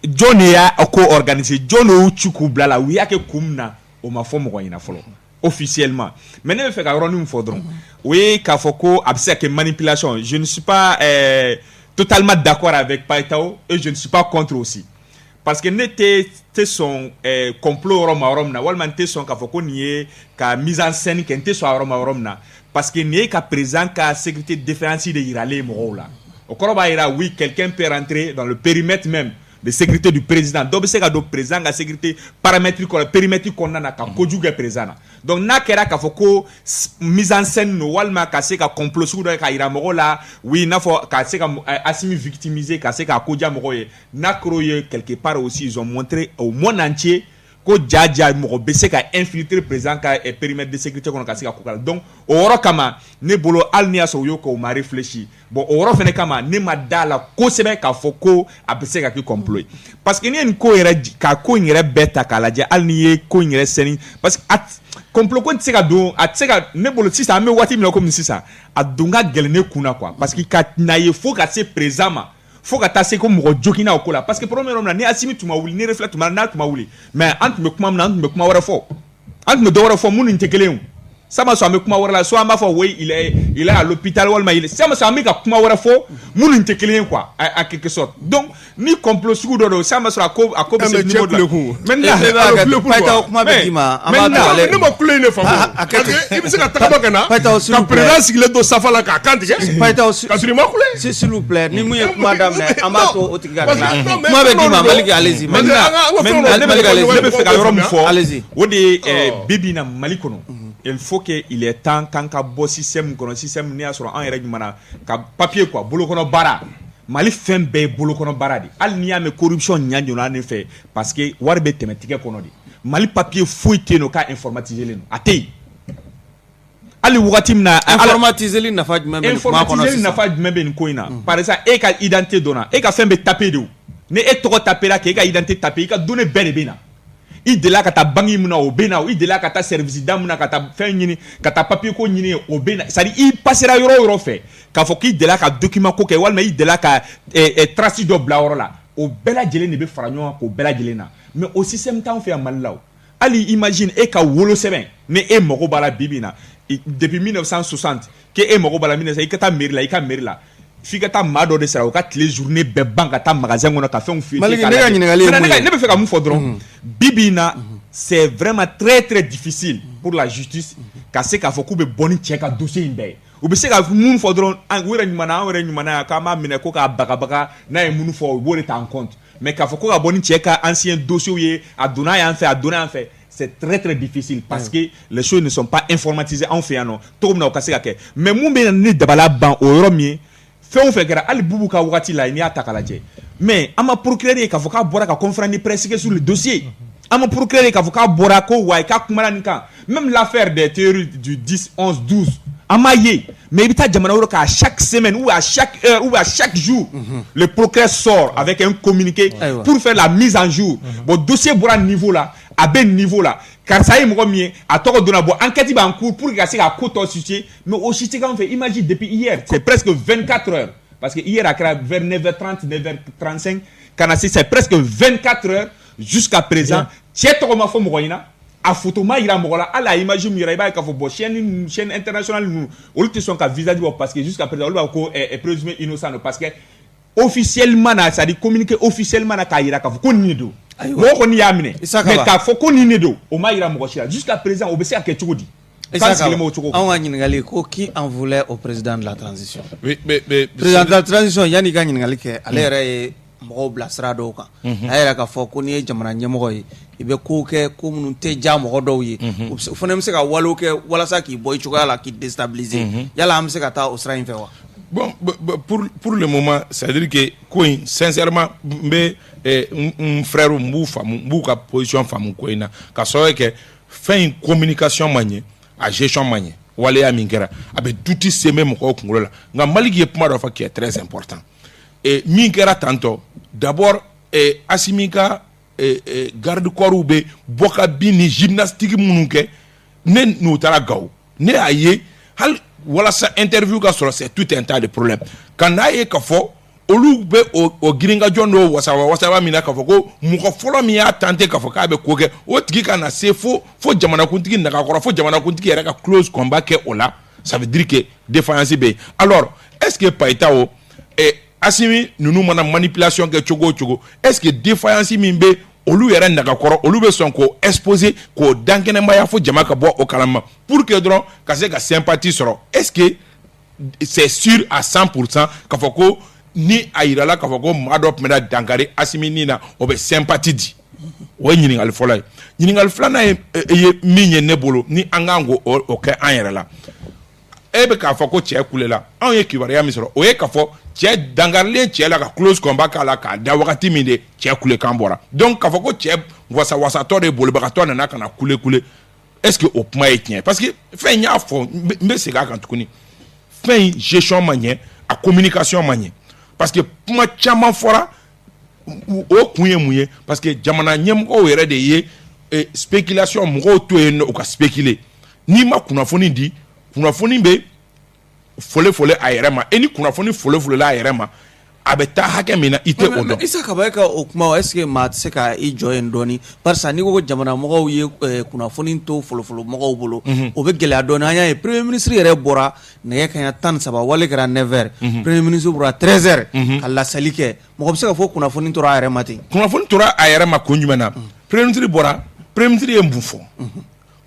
John y'a ko organiser John ou ci k'u blala u y'a kɛ kun min na o ma fɔ mɔgɔ ɲɛna fɔlɔ officiellement mais ne bɛ fɛ ka yɔrɔnin min fɔ dɔrɔn o ye k'a fɔ ko a bɛ se ka kɛ manipulation je ne suis pas totalement d'accord avec Païtao et je ne suis pas contre aussi parce que ne tɛ sɔn complot yɔrɔ ma yɔrɔ min na walima n tɛ sɔn k'a fɔ ko nin ye ka mise en scène kɛ n tɛ sɔn a yɔrɔ ma yɔrɔ min na parce que nin ye ka président ka sécurité défensive de yiralen mɔgɔw la o kɔrɔ b'a yira oui quelqu'un peut rentrer dans le périmètre même de sécurité du président dɔ bɛ se ka don président ka sécurité paramétrique kɔnɔ périmètre kɔnɔna na ka kojugu kɛ président na donc n'a kɛra k'a fɔ ko mise en scène no walima ka se ka complot sugu dɔ ka yira mɔgɔw la oui n'a fɔ ka se ka Assimi victimiser ka se ka ko diya mɔgɔw ye n'a kɛr'o ye quelque part aussi ils ont montré au monde entier ko jaja mɔgɔ bɛ se ka infiltrer président ka périmètre de sécurité kɔnɔ ka se ka ko kala donc o yɔrɔ kama ne bolo hali ni y'a sɔrɔ u y'o kɛ u ma réfléchi bon o yɔrɔ fɛnɛ kama ne ma da la kosɛbɛ k'a fɔ ko a bɛ se ka kɛ complot ye parce que ne ye nin ko yɛrɛ ka ko in yɛrɛ bɛɛ ta k'a lajɛ hali ni ye ko in yɛrɛ sɛni parce que complot ko tɛ se ka don a tɛ se ka ne bolo sisan an bɛ waati min na komi sisan a don ka gɛlɛn ne kun na quoi parce que ka na ye fo ka se président ma fo ka taa se ko mɔgɔ jogina o ko la parce que premier yɔrɔ min na ni Assimi tun ma wuli ni reflet tun ma n'a tun ma wuli mais an tun bɛ kuma min na an tun bɛ kuma wɛrɛ fɔ an tun bɛ dɔ wɛrɛ fɔ minnu tɛ kelen ye ça ma sɔn an bɛ kuma wɛrɛ la soit an b'a fɔ oui il est à l'hôpital walima il ça ma sɔn an bɛ ka kuma wɛrɛ fɔ minnu tɛ kelen ye quoi à quelque sorte donc ni complot sugu dɔ don ça ma sɔrɔ a ko bɛ se niveau dɔ la maintenant kuma bɛ d'i ma an b'a to ale ne ma kule ne faamu i bɛ se ka tagama ka na ka président sigilen to safa la k'a kan tigɛ ka sɔrɔ i ma kule s'il vous plaît ni mun ye kuma daminɛ an b'a to o tigi ka na kuma bɛ d'i ma Malik allez-y maintenant ne bɛ fɛ ka yɔrɔ min fɔ o de ye bibi na Mali kɔnɔ il faut que il est temps qu'an ka bɔ système kɔnɔ système ni y'a sɔrɔ an yɛrɛ ɲuman ka papier quoi bolokɔnɔ baara Mali fɛn bɛɛ ye bolokɔnɔ baara de hali n'i y'a mɛn corruption ɲa jɔna ne fɛ parce que wari bɛ tɛmɛ tigɛ kɔnɔ de Mali papier foyi tɛ yen nɔ k'a informatisé len a tɛ yen hali wagati min na informatisé li nafa jumɛn bɛ nin kuma kɔnɔ sisan nafa jumɛn bɛ nin ko in na par exemple e ka identité dɔnna e ka fɛn bɛ taper de o ni e tɔgɔ tapera k'e ka identité taper i ka données bɛɛ de bɛ na i delila ka taa banque mun na o bɛ na i delila ka taa service da mun na ka taa fɛn ɲini ka taa papier ko ɲini o bɛ na c'est à dire i passera yɔrɔ o yɔrɔ fɛ k'a fɔ k'i delila ka document ko kɛ walima i delila ka trace dɔ bila yɔrɔ la o bɛɛ lajɛlen de bɛ fara ɲɔgɔn kan k'o bɛɛ lajɛlen na mais o système t'anw fɛ yan Mali la o hali imagine e ka wolo sɛbɛn ni e mago b'a la bi bi in na depuis 1960 k'e mago b'a la 1960 i ka taa mairie la i ka mairie la f'i ka taa maa dɔ de sara o ka tile journée bɛɛ ban ka taa magasin kɔnɔ ka fɛnw fiyɛ Malik ne ka ɲininkali ye mun ye ne bɛ fɛ ka mun fɔ dɔrɔn bi bi in na c'est vraiment très très difficile pour la justice ka se k'a fɔ k'u bɛ bɔ ni cɛ ka dossier in bɛɛ ye u bɛ se ka mun fɔ dɔrɔn u yɛrɛ ɲuman na an yɛrɛ ɲuman na k'an b'a minɛ ko k'a bagabaga n'a ye mun fɔ u b'o de ta en compte mais k'a fɔ ko ka bɔ ni cɛ ka ancien dossier ye a donna yan fɛ a donna yan fɛ c'est très très difficile parce que les choses ne sont pas informatisées en fait non tout na okase ka mais mun be ni dabala ban o yoro mi fait on fait gara ali bubu ka wati la ni atakalaje mais ama procureur ka voka bora ka conférence de presse sur le dossier ama procureur ka voka bora ko wa ka kumala nka même l'affaire des théories du 10 11 12 amaye mais il jamana woro ka chaque semaine ou à chaque heure ou à chaque jour le procureur sort avec un communiqué pour faire la mise en jour bon dossier bora niveau là à ben niveau là car ça est mon mien à tort de la boîte enquête en cours pour casser la côte au sujet mais au sujet quand on fait imagine depuis hier c'est presque 24 heures parce que hier à vers 9h30 9h35 canassi c'est presque 24 heures jusqu'à présent c'est trop ma femme royina a photo ma ira mola à la image mu ira ba ka fo bo chaîne internationale nous on te son ka visa parce que jusqu'à présent on va ko est présumé innocent parce que officiellement na ça dit communiquer officiellement na ka ira ka fo ko ni do mo ko ni yamine mais ka fo ko ni do o ma ira mo jusqu'à présent o be se aketi ko di on a ñingali ko qui en voulait au président de la transition mais président de la transition yani ga ñingali ke ale yɛrɛ mɔgɔw bilasira dɔw kan a yɛrɛ ka fɔ ko ni ye jamana ɲɛmɔgɔ ye i bɛ kow kɛ ko minnu tɛ ja mɔgɔ dɔw ye o fana bɛ se ka walew kɛ walasa k'i bɔ i cogoya la k'i déstabiliser yala an bɛ se ka taa o sira in fɛ wa bon pour le moment c'est à dire que ko in sincèrement n frère m'bou ka position faamu ko in na ka sɔrɔ kɛ fɛn in communication man ɲɛ a gestion man ɲɛ waleya min kɛra a bɛ duti sɛmɛ mɔgɔw kunkolo la nka Maliki ye kuma dɔ fɔ qui est très important min kɛra tantôt d'abord Assimi ka garde corps be boka bi ni gymnastique minnu kɛ ne n'u taara Gawo ne y'a ye hali walasa interview ka sɔrɔ c'est tout un tas de problèmes ka n'a ye ka fɔ olu bɛ o giringajɔ dɔw wasaba min na ka fɔ ko mɔgɔ fɔlɔ min y'a tenter ka fɔ k'a bɛ ko kɛ o tigi ka na se fo jamanakuntigi nagakɔrɔ fo jamanakuntigi yɛrɛ ka close combat kɛ o la ça veut dire que défaillance bɛ yen alors est-ce que Païta o Assimi nunu mana manipulation kɛ cogo o cogo est-ce que défaillance min bɛ olu yɛrɛ nagakɔrɔ olu bɛ sɔn k'o exposer k'o dankɛnɛmaya fo jama ka bɔ o kalama pour que dɔrɔn ka se ka sympathie sɔrɔ est-ce que c'est sûr à 100% k'a fɔ ko ni a yirala k'a fɔ ko maa dɔ tun bɛ dankari Assimi ni na o bɛ sympathie di o ye ɲininkali fɔlɔ ye ɲininkali filanan ye min ye ne bolo ni an kan k'o kɛ an yɛrɛ la e bɛ k'a fɔ ko cɛ kulela anw ye kibaruya min sɔrɔ o ye k'a fɔ cɛ dangarilen cɛ la ka close combat k'a la k'a da wagati min de cɛ kulekan bɔra donc k'a fɔ ko cɛ wasawasatɔ de bolibagatɔ nana ka na kule est-ce que o kuma ye tiɲɛ parce que fɛn in y'a fɔ n bɛ segin a kan tuguni fɛn in gestion ma ɲɛ a communication ma ɲɛ parce que kuma caman fɔra o kun ye mun ye parce que jamana ɲɛmɔgɔw yɛrɛ de ye spéculation mɔgɔw to yen nɔ u ka spéculer n'i ma kunnafoni di kunnafoni bɛ fole a yɛrɛ ma ni kunnafoni folela a yɛrɛ ma a bɛ taa hakɛ min na i tɛ o dɔn. Isa ka bɔ e ka o kuma est-ce que maa tɛ se ka i jɔ yen dɔɔni barisa n'i ko ko jamana mɔgɔw ye kunnafoni to folofolo mɔgɔw bolo o bɛ gɛlɛya dɔɔni an y'a ye premier ministre yɛrɛ bɔra nɛgɛ kanɲɛ 13 wale kɛra 9h premier ministre bɔra 13h ka lasali kɛ mɔgɔ bɛ se ka fɔ kunnafoni tora a yɛrɛ ma ten. kunnafoni tora a yɛrɛ ma kun jumɛn na premier ministre bɔra premier ministre ye mun fɔ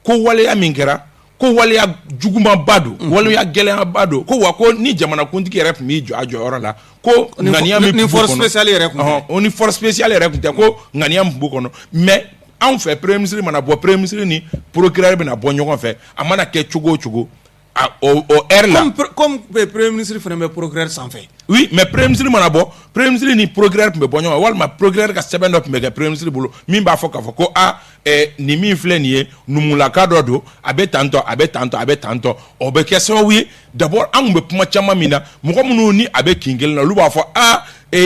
ko waleya min kɛra ko waleya jugumaba don waleya gɛlɛyaba don ko wa ko ni jamanakuntigi yɛrɛ tun b'i jɔ a jɔyɔrɔ la ko ŋaniya min ni force spéciale yɛrɛ tun tɛ o ni force spéciale yɛrɛ tun tɛ ko ŋaniya min b'u kɔnɔ mais anw fɛ premier ministre mana bɔ premier ministre ni procureur bɛna bɔ ɲɔgɔn fɛ a mana kɛ cogo o cogo o heure la comme premier ministre fana bɛ procureur sanfɛ oui mais premier ministre mana bɔ premier ministre ni procureur tun bɛ bɔ ɲɔgɔn fɛ walima procureur ka sɛbɛn dɔ tun bɛ kɛ premier ministre bolo min b'a fɔ k'a fɔ ko nin min filɛ nin ye numulaka dɔ don a bɛ tantɔ a bɛ tantɔ a bɛ tantɔ o bɛ kɛ sababu ye d'abord an tun bɛ kuma caman min na mɔgɔ minnu ni a bɛ kin kelen na olu b'a fɔ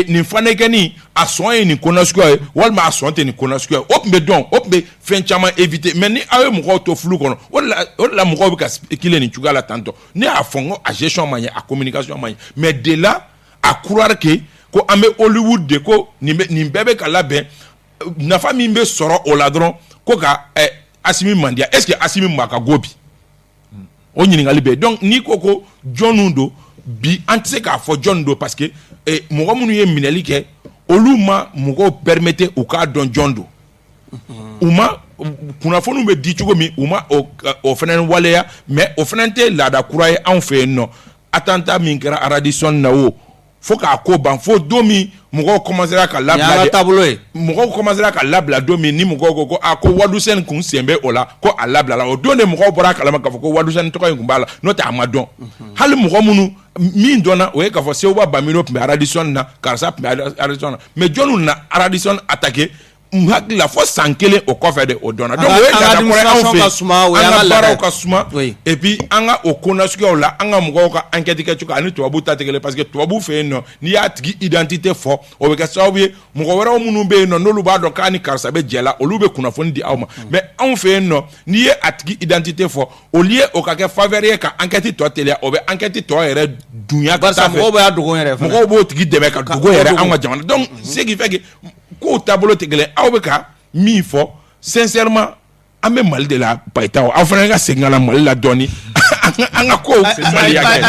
nin fana kɛ nin a sɔn ye nin ko nasuguya ye walima a sɔn tɛ nin ko nasuguya ye o tun bɛ dɔn o tun bɛ fɛn caman éviter mais ni aw ye mɔgɔw to fulu kɔnɔ o de la mɔgɔw bɛ ka kile nin cogoya la tantɔ ne y'a fɔ n ko a gestion man ɲɛ a communication man ɲɛ mais de là à croire que ko an bɛ Hollywood de ko nin bɛɛ bɛ ka labɛn nafa min bɛ sɔrɔ o la dɔrɔn ko ka Assimi man diya est-ce que Assimi ma ka go bi o ɲininkali bɛ donc n'i ko ko jɔnw don bi an tɛ se k'a fɔ jɔn don parce que mɔgɔ minnu ye minɛli kɛ olu ma mɔgɔw permettre u k'a dɔn jɔn don u ma kunnafoniw bɛ di cogo min u ma o fana waleya mais o fana tɛ laada kura ye anw fɛ yen nɔ attentat min kɛra Radisson na o fo k'a ko ban fo don min mɔgɔw commencera ka labila mɔgɔw commencera ka labila don min ni mɔgɔw ko ko Wadusɛni kun sen bɛ o la ko a labilala o don de mɔgɔw bɔra kalama k'a fɔ ko Wadusɛni tɔgɔ in kun b'a la n'o tɛ a ma dɔn hali mɔgɔ minnu min dɔnna o ye k'a fɔ Sewuba Bamiro tun bɛ Radisson na karisa tun bɛ Radisson na mais jɔnniw na Radisson attaqué hakili la fo san kelen o kɔfɛ de o dɔnna donc o ye laada kɔrɔ anw fɛ an ka baaraw ka suma et puis an ka o ko nasuguyaw la an ka mɔgɔw ka enquête kɛcogo ani tubabu ta tɛ kelen parce que tubabu fɛ yen nɔ n'i y'a tigi identité fɔ o bɛ kɛ sababu ye mɔgɔ wɛrɛw minnu bɛ yen nɔ n'olu b'a dɔn k'a ni karisa bɛ jɛ la olu bɛ kunnafoni di aw ma mais anw fɛ yen nɔ n'i ye a tigi identité fɔ au lieu o ka kɛ faveur ye ka enquête tɔ teliya o bɛ enquête tɔ yɛrɛ dunya ka taa fɛ mɔgɔw b'o tigi dɛmɛ ka dogo yɛrɛ an ka jamana donc ce qui fait que kow taabolo tɛ kelen aw bɛ ka min fɔ sincèrement an bɛ Mali de la bayitaw aw fana ka segin ka na Mali la dɔɔni an ka kow maliya kɛ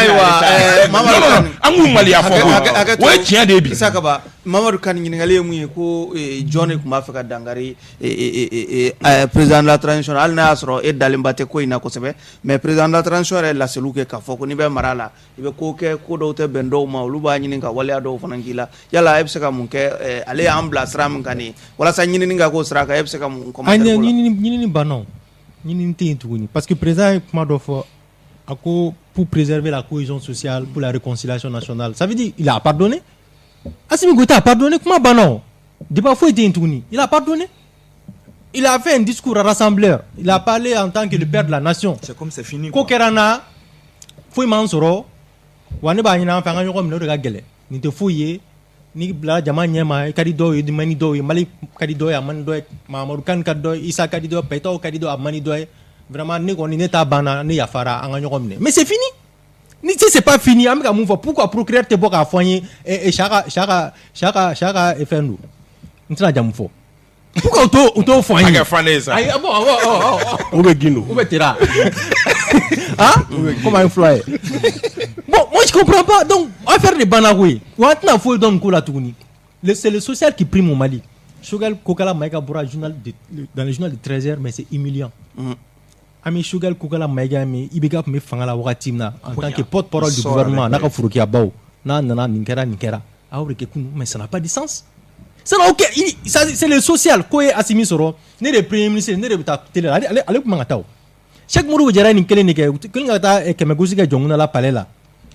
an k'u maliya fɔ o ye tiɲɛ de ye bi. Isaka Mamadu Kane ɲininkali ye mun ye ko John tun b'a fɛ ka dankari président de la transition hali n'a y'a sɔrɔ e dalenba tɛ ko in na kosɛbɛ mais président de la transition yɛrɛ laseliw kɛ k'a fɔ ko n'i bɛ mara la i bɛ ko kɛ ko dɔw tɛ bɛn dɔw ma olu b'a ɲini ka waleya dɔw fana k'i la yala e bɛ se ka mun kɛ ale y'an bila sira min kan nin walasa ɲinini ka k'o sira kan e bɛ se ka mun commentaire k'o la. ɲinini bannaw ɲinini tɛ yen tuguni parce que président ye kuma dɔ fɔ a ko pour préserver la cohésion sociale pour la réconciliation nationale ça veut dire il a pardonné. Assimi Goïta a pardonné, comment bannon? Débat faut être intouni. Il a pardonné. Il a fait un discours à rassembleur. Il a parlé en tant que le père de la nation. C'est comme c'est fini. Kokerana, faut mansoro. Wane ba yina fanga yoko mno rega gele. Ni te fouye, ni bla jama nyema, kadido yi mani do yi mali kadido ya mani do Mamadou Kane kadido Issa kadido Peto kadido amani do vraiment ni ko ni neta bana ni yafara anga yoko mne. Mais c'est fini. Ni si c'est pas fini, pourquoi procréer te boka foyer et chaka FNU. N'tila jamfo. Pourquoi auto foyer? Aga fané ça. Ah bon. Ou be gino. Ou be tira. Hein? Comment influer? Bon, moi je comprends pas. Donc, on va faire des banagoui. On va faut donner kola touni. C'est le social qui prime au Mali. Shogal Kokala Maïga Bora dans le journal de 13h mais c'est humiliant. Ami Shogal Kokala Maïga mais ibega me fangala wakatimna en tant que porte-parole du gouvernement naka furukia bao na ninkera mais ça n'a pas de sens. Ça n'a aucun c'est le social ko Assimi Soro ne le premier ministre ne le télé allez kumangataw chaque mouru jara ni kele ni ke ngata kemegusi ke jonguna la palela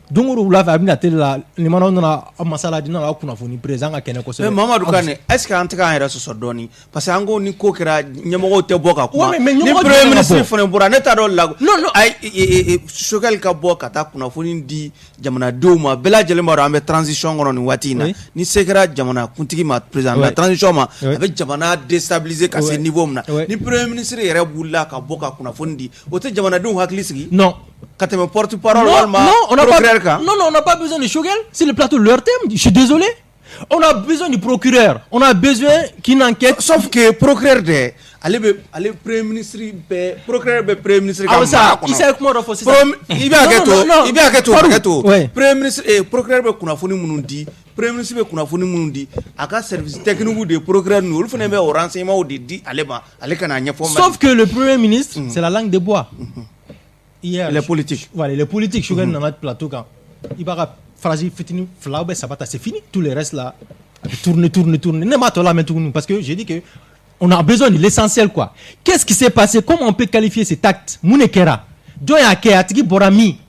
dunguru la fa bina télé la ni mano na masala dina la kuna foni président ka kene ko se Mamadou Kane est-ce que en tout cas era so doni parce que ango ni ko kera nyemogo te boka kuma ni premier ministre fone bura ne ta do la ay Shogal ka boka ta kuna foni di jamana duma bela jele maro ambe transition ngono ni watina ni sekera jamana kuntigi ma président la transition ma avec jamana déstabiliser ka ce niveau na ni premier ministre yere bulla ka boka kuna foni di o te jamana dum hakli sigi non quand tu me porte-parole non, on n'a pas besoin de Shogal. C'est le plateau leur thème. Je suis désolé. On a besoin du procureur. On a besoin qu'il enquête. Sauf que procureur de allez premier ministre procureur premier ministre ah ça il sait comment renforcer ça il bien que premier ministre et procureur be kuna foni munundi premier ministre be kuna foni munundi aka service technique de procureur nous le fone be au renseignement de dit allez kana nya format sauf que le premier ministre c'est la langue de bois. Hier, les politiques. Voilà, les politiques, je suis dans notre plateau quand il va fragile, fitini, flaube, sabata, c'est fini. Tout le reste là, tourne. Ne m'attends là maintenant parce que j'ai dit que on a besoin de l'essentiel quoi. Qu'est-ce qui s'est passé? Comment on peut qualifier cet acte? Mounekera, John Akea, Tigi Borami,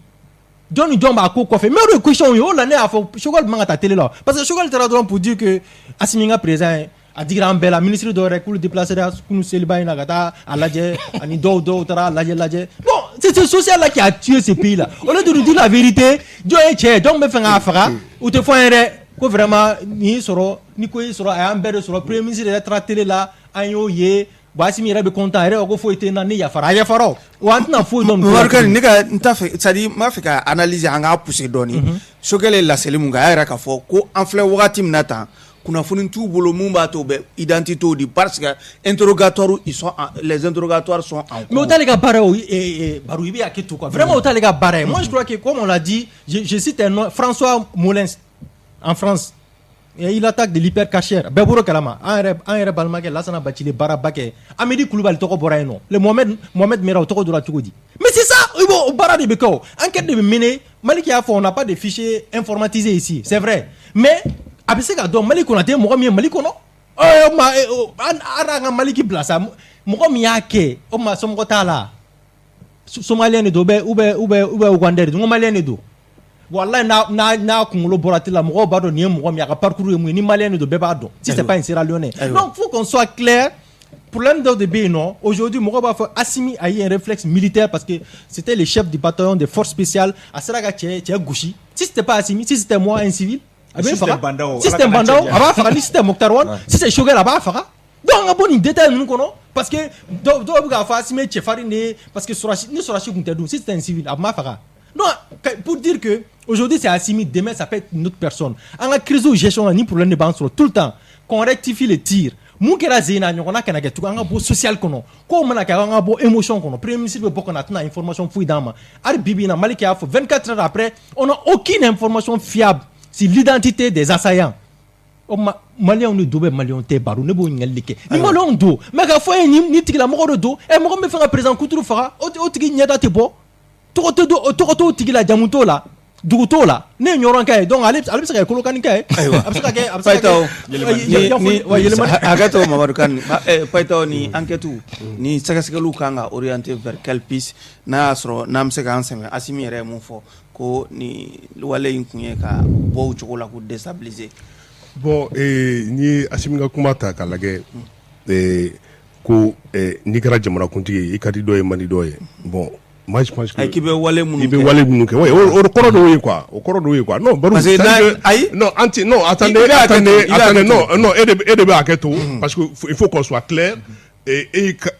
John Jomba quoi fait. Mais le question, yo l'année à fond, Shogal manga télé là. Parce que Shogal était pour dire que Assimi présent. A dire en belle, ministre de recul déplacé à Kounou Seliba Nagata, à Ladje, à Nido, Tara, Ladje. Bon, c'est ce social là qui a tué ces pays là. Au lieu de nous dire la vérité, Dieu est cher, donc me fait un affaire, ou te font un que vraiment, ni soro, ni quoi sera un bel sur le premier ministre de la télé là, ayo ye, voici mi rebe content, il faut être nani yafara, ou antna faut donc. Marquez, nega, n'ta fait, ça dit, ma fait qu'à analyser un gars poussé donné. Choquer la selimunga, era kafo, ko enflé wagatim nata. Kuna foni tout bolo mumba to be identité di parce que interrogatoire les interrogatoires sont en cours. Mais autant les gars et Barouibi a tout quoi. Vraiment autant les gars barré. Moi je crois que comme on l'a dit, je cite un nom François Molins en France. Et il attaque de l'hypercachère. Beboro Kalama, un balma que Lassana Bachile Barabake, Amédi Koulibaly Toko Boraino, le Mohamed Mera Toko de la Tougodi. Mais c'est ça, au Bara de Beko. Enquête de mener, Maliki Afo, on n'a pas de fichiers informatisés ici, c'est vrai. Mais a bɛ se ka dɔn Mali kɔnɔ tɛ mɔgɔ min ye Mali kɔnɔ an ka Mali ki bila sa mɔgɔ min y'a kɛ o ma somɔgɔ t'a la Somalien de don ou bien Ougandais de don Malien de don wallahi n'a kunkolo bɔra tɛ la mɔgɔw b'a dɔn nin ye mɔgɔ min a ka parcours ye mun ye ni Malien de don bɛɛ b'a dɔn si c'est pas un Sierra Léonais donc faut qu'on soit clair. Problème de B, non. Aujourd'hui, Assimi a eu un réflexe militaire parce que c'était le chef du bataillon des forces spéciales. À Saraga, Gouchi. Si c'était pas Assimi, si c'était moi, un civil, si c'était un Bandao, si c'était Mokhtarwan, si c'était Shogel, donc on a bon détail nous connaissons parce que Assimi Tchefari parce que Sorachi Guntedou, si c'était un civil, non, pour dire que aujourd'hui c'est Assimi, demain ça peut être une autre personne. En la crise où gestion ni problème de banque tout le temps, qu'on rectifie les tirs. Mun kɛra zena ɲɔgɔnna kana kɛ tugun an ka bɔ social kɔnɔ ko mana kɛ an ka bɔ émotion kɔnɔ premier ministre bɛ bɔ kana tɛna information foyi d'an ma hali bibi in na Mali y'a fɔ 24 heures après on n'a aucune information fiable sur l'identité des assaillants o maliyɛnw de do bɛ maliyɛnw tɛ baro ne b'o ɲininkali kɛ ni maliyɛnw do mais k'a fɔ ni tigilamɔgɔ de do mɔgɔ min bɛ fɛ ka président Kuturu faga o tigi ɲɛda tɛ bɔ tɔgɔ t'o tigi la jamu t'o la dugu t'o la ne ye ɲɔrɔn kɛ ye donc ale bɛ se ka kɛ kolokani kɛ ye a bɛ se ka kɛ hakɛto Mamadu Kane Payitaw ni enquête ni sɛgɛsɛgɛliw kan ka orienter vers quelle piste n'a y'a sɔrɔ n'an bɛ se k'an sɛmɛ Assimi yɛrɛ ye mun fɔ ko ni wale in kun ye ka bɔ o cogo la k'u déstabiliser bon n'i ye Assimi ka kuma ta k'a lajɛ ko n'i kɛra jamanakuntigi ye i ka di dɔ ye man di dɔ ye bon moi je pense que k'i bɛ wale minnu kɛ ouais o kɔrɔ dɔw ye quoi non Barou non attendez non et de bɛ hakɛ to parce que il faut qu'on soit clair et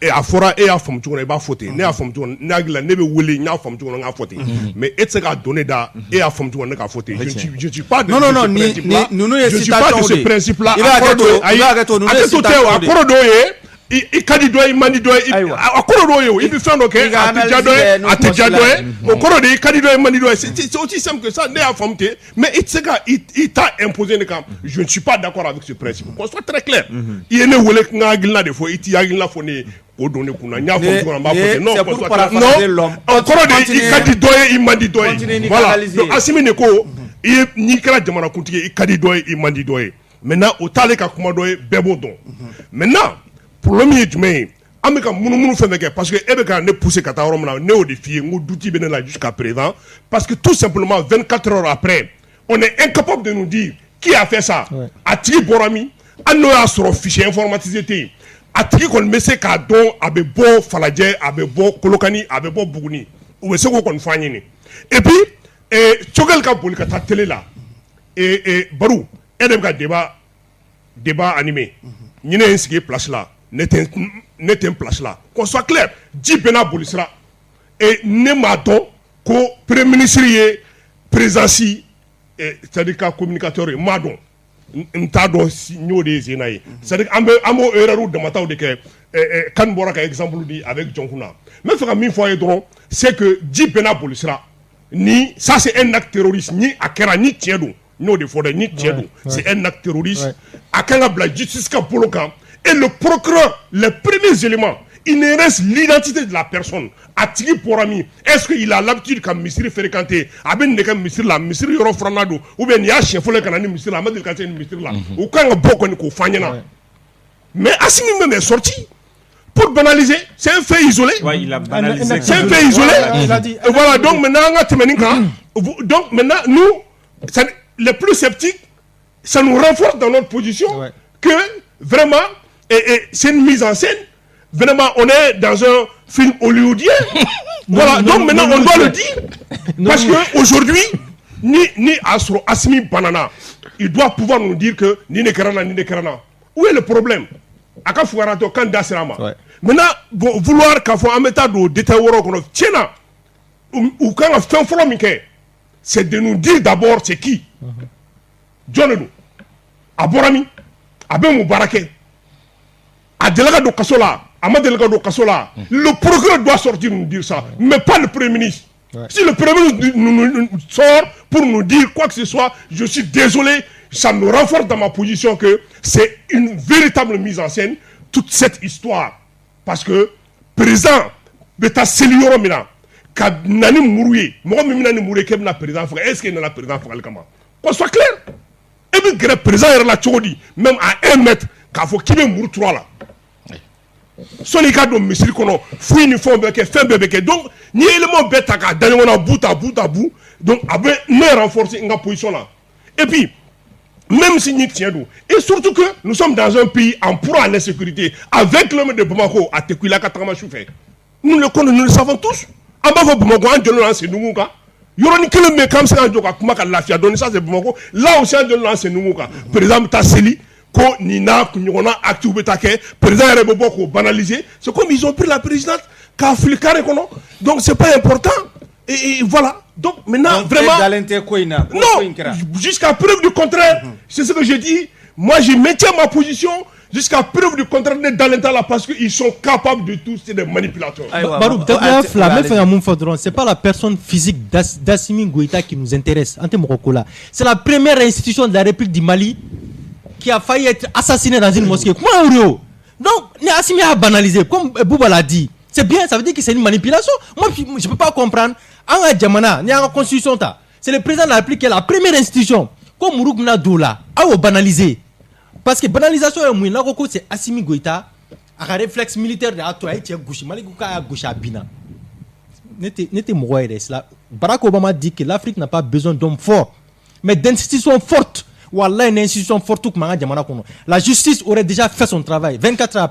a fɔra e y'a faamu cogo min na i b'a fɔ ten ne y'a faamu cogo min na ne hakili la ne bɛ wele n y'a faamu cogo min na n k'a fɔ ten mais e tɛ se k'a don ne da e y'a faamu cogo min na ne k'a fɔ ten je ne suis pas de ce principe là a kɔrɔ dɔw ye i ka di dɔ ye i man di dɔ ye a kɔrɔ dɔw ye o i bɛ fɛn dɔ kɛ a tɛ diya dɔ ye a tɛ diya dɔ ye o kɔrɔ de i ka di dɔ ye i man di dɔ ye c'est aussi simple que ça ne y'a faamu ten mais i tɛ se ka i t'a imposer ne kan je ne suis pas d'accord avec ce principe qu'on soit très clair i ye ne wele n ka hakilina de fɔ i t'i hakilina fɔ ne ye k'o don ne kunna n y'a faamu cogo min na n b'a fɔ ten non qu'on soit clair non o kɔrɔ de i ka di dɔ ye i man di dɔ ye voilà donc Assimi de ko n'i kɛra jamanakuntigi ye i ka di dɔ ye i man di dɔ ye maintenant o t'ale ka kuma dɔ ye bɛɛ b'o dɔn maintenant problème ye jumɛn ye an bɛ ka munumunu fɛn fɛn kɛ parce que e bɛ ka ne pousser ka taa yɔrɔ min na ne y'o de f'i ye n ko douti bɛ ne la jusqu'à présent parce que tout simplement 24 heures après on est incapable de nous dire qui a fait ça a tigi bɔra min hali n'o y'a sɔrɔ fichier informatisé tɛ yen a tigi kɔni bɛ se k'a dɔn a bɛ bɔ Falajɛ a bɛ bɔ Kolokani a bɛ bɔ Buguni u bɛ se k'o kɔni fɔ an ɲɛna et puis Cogel ka boli ka taa télé la Barou e de bɛ ka débat animé ɲinɛ ye n sigi place la ne tɛ place là qu'on soit clair ji bɛna boli sira et ne m'a dɔn ko premier ministre ye présidence c'est-à-dire ka communicateur ye m'a dɔn n t'a dɔn n y'o de ye zena ye c'est-à-dire an b'o erreur damataw de kɛ Kane bɔra ka exemple di avec Jɔnkuna n bɛ fɛ ka min fɔ a ye dɔrɔn c'est que ji bɛna boli sira ni ça c'est un acte terroriste ni a kɛra ni tiɲɛ don n'o de fɔ dɛ ni tiɲɛ don c'est un acte terroriste a kan ka bila justice ka bolo kan. Et le procureur, les premiers éléments, il ne reste l'identité de la personne. A tigi porami, est-ce qu'il a l'habitude qu'un ministre fréquenté, a bien des ministres là, ministre yoro franado, ou bien il y a chef folle qu'un ministre là, mais quand un ministre là, ou quand un bon qu'on fanyana. Mais Assimi même est sorti pour banaliser. C'est un fait isolé. Ouais, il a banalisé. C'est un fait isolé. Et voilà, donc maintenant on a terminé quand. Donc maintenant nous, les plus sceptiques, ça nous renforce dans notre position que vraiment. Et c'est une mise en scène. Vraiment, on est dans un film hollywoodien. Voilà, donc maintenant on doit le dire. Parce qu'aujourd'hui, ni Assimi Banana, il doit pouvoir nous dire que ni ne Kerana, ni ne Kerana. Où est le problème? Aka Fouarato, quand Dasirama. Maintenant, vouloir qu'à faire un méthode de détail, tiens, ou quand on fait un forum, c'est de nous dire d'abord c'est qui. John Aborami, Abem Moubarake. A délégué de Kassola, à délégué de Kassola, le procureur doit sortir nous dire ça, mais pas le Premier ministre. Si le Premier ministre nous sort pour nous dire quoi que ce soit, je suis désolé, ça me renforce dans ma position que c'est une véritable mise en scène, toute cette histoire. Parce que, président, Beta Selioro Mina, quand Nani Mourouye, moi, Nani Mourouye, qui est président, est-ce qu'il y a un président Qu'on soit clair. Et puis le président est là, même à 1 mètre, quand il faut qu'il me mourre 3 là. Soni ka do misiri kono fu uniforme beke fin beke donc ni élément beta ka daño na bout à bout donc abe ne renforcer nga position là et puis même si ni tient d'eau et surtout que nous sommes dans un pays en proie à l'insécurité avec l'homme de Bamako à Tequila Katama Choufé nous le savons tous en bas Bamako en jolo là c'est nous ka yoroni kele me kam sa joka kuma ka lafia donc ça c'est Bamako là aussi en jolo là c'est nous ka par exemple Tasseli ko nina kunyona actu betake président rebo ko banaliser c'est comme ils ont pris la présidente ka flikare kono donc c'est pas important et voilà donc maintenant vraiment non jusqu'à preuve du contraire c'est ce que je dis moi je maintiens ma position jusqu'à preuve du contraire dans l'état là parce qu'ils sont capables de tout c'est des manipulateurs. Barouk c'est pas la personne physique d'Assimi Goïta qui nous intéresse c'est la première institution de la République du Mali qui a failli être assassiné dans une mosquée. Donc, Assimi a banalisé, comme Bouba l'a dit. C'est bien, ça veut dire que c'est une manipulation. Moi, je ne peux pas comprendre. En Djamana, il y a une constitution. C'est le président de la République qui est la première institution. Comme Mourouk Nadoula, a banalisé. Parce que banalisation, c'est Assimi Goïta, un réflexe militaire de Ato, et Gouchi, Malikouka, Goucha Bina. Barack Obama dit que l'Afrique n'a pas besoin d'hommes forts, mais d'institutions fortes. Wallah, une institution forte que la justice aurait déjà fait son travail 24 heures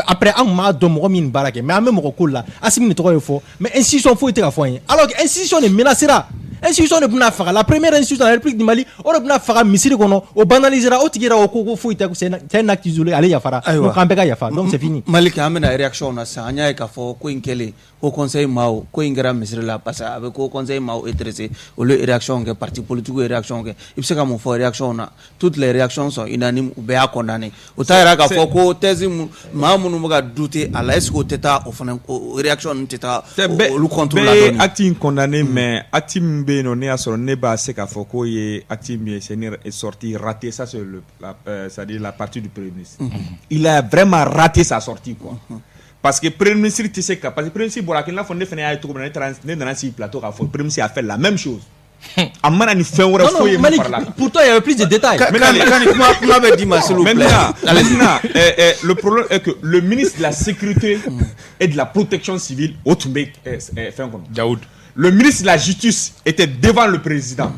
après un mois de Mohamed Barake mais même recours là Assimi ne trouve fort mais institution faut être à foyer alors que institution est menacera institution de Bnafara la première institution de la République du Mali on Bnafara misiri kono o banalisera o tigira o ko faut être c'est un acte isolé allez yafara donc ambeka yafa donc c'est fini Malik amena réaction na sa anya ka fo ko inkele au conseil mao ko ingara misiri la parce avec au conseil mao intéressé au le réaction que parti politique réaction que il se comme fo réaction na toutes les réactions sont unanimes ou bien condamnées au taira ka fo ko tezi ma munu muga douter à la est-ce que teta au fana réaction teta le contrôle la donne acting condamné mais acting non ne a son ne ba se ka fo ko ye acting bien est sorti raté ça c'est c'est-à-dire la partie du premier ministre il a vraiment raté sa sortie quoi parce que premier ministre tu sais parce que premier ministre bon la qu'il a fondé fene ay to ko ne dans si plateau ka fo premier ministre a fait la même chose amana ni fin wora fo ye pourtant il y avait plus de détails maintenant le problème est que le ministre de la sécurité et de la protection civile Otumbe fin comme Daoud. Le ministre de la Justice était devant le président.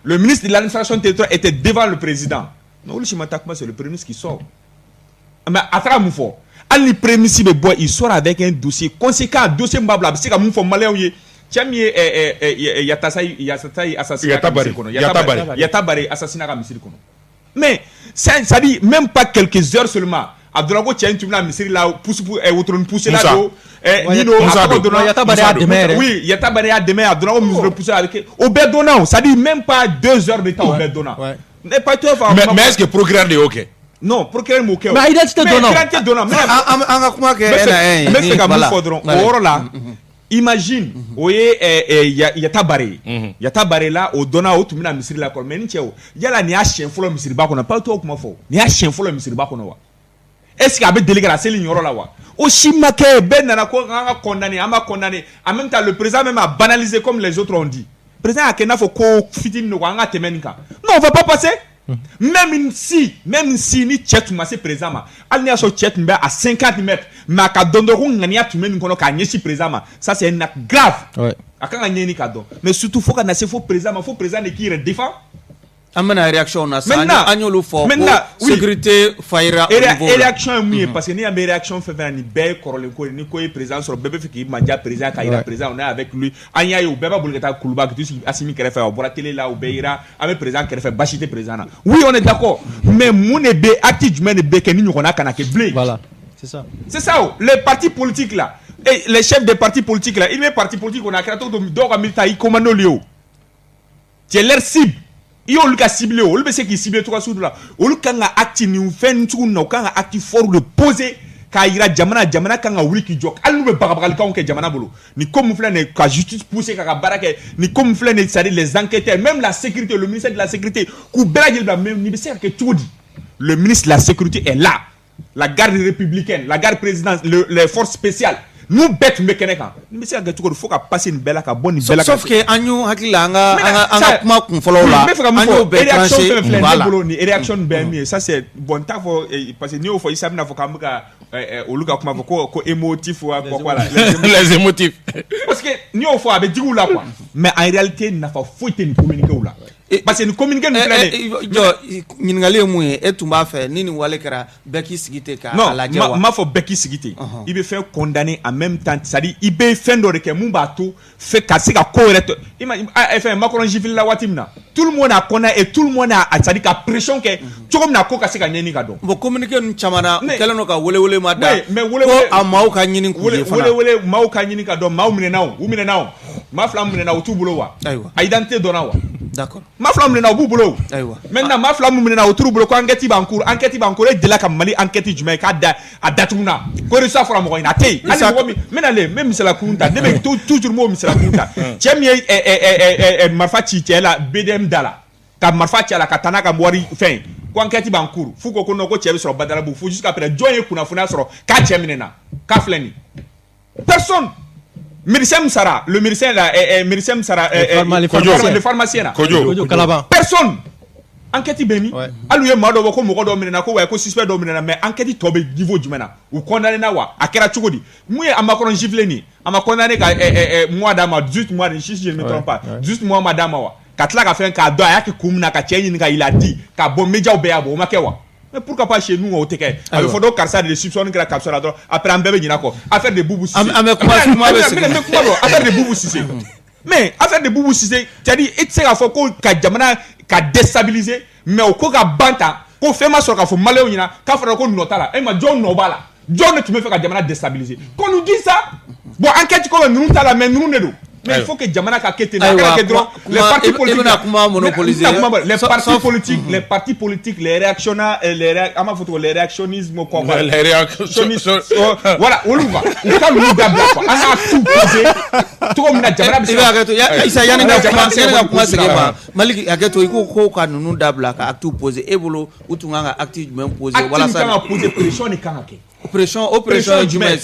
Le ministre de l'administration territoriale était devant le président. Non, c'est le premier ministre qui sort. Mais à travers mon fort, le premier ministre il sort avec un dossier conséquent, un dossier mbabla, c'est comme mon malais. Yatabari assassinat à Misiri Kono. Mais ça dit même pas quelques heures seulement. Abdoulago tient une misiri là pousse là oui Yatabari a demain Abdoulago nous pousser avec au Bedona ça dit même pas 2 heures de temps au Bedona mais pas toi mais est-ce que procureur est OK non procureur est OK mais identité donnant mais c'est comme il faudra au là imagine oye Yatabari là au dona au tumina misiri là comme ni cheo yala ni a chien folo misiri ba ko na pas toi comment faut ni a chien folo misiri ba ko na wa est-ce qu'il y a des délégués à la ligne là wa au chimake ben na ko nga condamné ama condamné en même temps le président même a banalisé comme les autres ont dit président akena faut ko fitine no nga temenka non on va pas passer même si ni tchetuma c'est président ma alni aso tchetmba à 50 mètres ma ka dondoro ngani atumeni kono ka nyeshi président ça c'est un acte grave ouais akanga nyeni kado mais surtout faut que na se faut président qui défend amena réaction na sa anyolo fo sécurité faira réaction est parce que ni a réaction fait ni be korole ko ni ko président sur bébé fait qui manja président kaira président on est avec lui anya yo beba bulgeta kuluba que tu Assimi kere fait au bora télé là au beira avec président kere fait bachité président oui on est d'accord mais mon be actif men be que ni on a kana ke blé voilà c'est ça les partis politiques là et les chefs des partis politiques là il met parti politique on a créé tout donc militaire il commande Léo c'est leur cible il y a ciblé ou le qui ciblé trois sous là ou le kanga acti ni fait tout no kanga acti fort de poser kaira jamana kanga wiki jok al nous bagabagal ka on ke jamana bolo ni comme flan ne ka justice pousser ka baraka ni comme flan ne c'est les enquêteurs même la sécurité le ministère de la sécurité ku belagil ba même ni c'est que tout dit le ministre de la sécurité est là la garde républicaine la garde présidentielle les forces spéciales nous bêtes mécaniques mais c'est que faut qu'à passer une belle à bonne belle sauf que anyo hakila anga kuma kun follow la anyo be tranché voilà réaction ben ça c'est bon ta faut parce que nous faut ça na faut ka oluka kuma ko émotif ou quoi là les émotifs parce que nous faut avec digou là quoi mais en réalité n'a pas faut te communiquer ou là parce que nous communiquer nous plaît ñingalé mu et tumba fait nini wale kara beki sigité ka ala jawa non ma faut beki sigité il veut faire condamner en même temps c'est-à-dire il be fin de que mun ba tout fait casser ka correct enfin Macron gifle la watimna tout le monde a connaît et tout le monde a c'est-à-dire ka pression que comme na ko casser ka nyeni ka do bo communiquer nu chamana keleno ka wole ma da mais wole amaw ka nyini ku wole maw ka nyini ka do maw mine naw ma flam mine naw tout bolo wa a identité dona wa d'accord ma flam mine naw bu bolo maintenant ma flam mine naw tout bolo ko enquête bancour e de la ka mali enquête jumé ka da a datuna ko resa fora mo ina tay ali menale même c'est la kunta ne be toujours mo c'est la kunta tiem marfa ci la BDM dala ka marfa ci la katana ka mori fin ko enquête bancour fu ko no ko tiem sur badala bu fu jusqu'à après joye kuna funa sur ka tiem na ka fleni personne Médecin Sara, le médecin là, médecin Sara, le pharmacien là, personne. Enquête béni. Alouye mado ko mo ko do minena ko wa ko suspect do minena mais enquête to be niveau jumena. Ou condamné na wa akera chukodi. Mouye amakron gifleni. Amakondamné ka mois d'ama 18 mois si je ne me trompe pas. 18 mois madame wa. Katla ka fait un cadeau ya ki kumna ka chenyi ka il a dit ka bon media obeya bo makewa. Mais pourquoi pas chez nous au teke? Il faut donc ça de soupçonner que la capsule après un bébé n'ako affaire de boubou sissé. Affaire de boubou sissé. Mais affaire de boubou sissé, c'est-à-dire il sait qu'il faut que jamana ka déstabiliser mais au ko ka banta ko fait ma sur ka fo malé onyina ka fera ko nota là et ma John Nobala. John tu me fais ka jamana déstabiliser. Qu'on nous dit ça. Bon enquête comme nous ta la mais nous ne do. Mais il faut que Jamana Kakete les partis politiques les partis politiques les réactionnaires les réactionnismes les réactionnistes voilà on va quand nous d'abord on a tout posé tout comme na Jamana isa yani na kuma segema maliki aketo iko ko ka nunu dabla ka tout posé ebolo utunganga active même posé voilà ça on a posé pression ni kanake opération du mec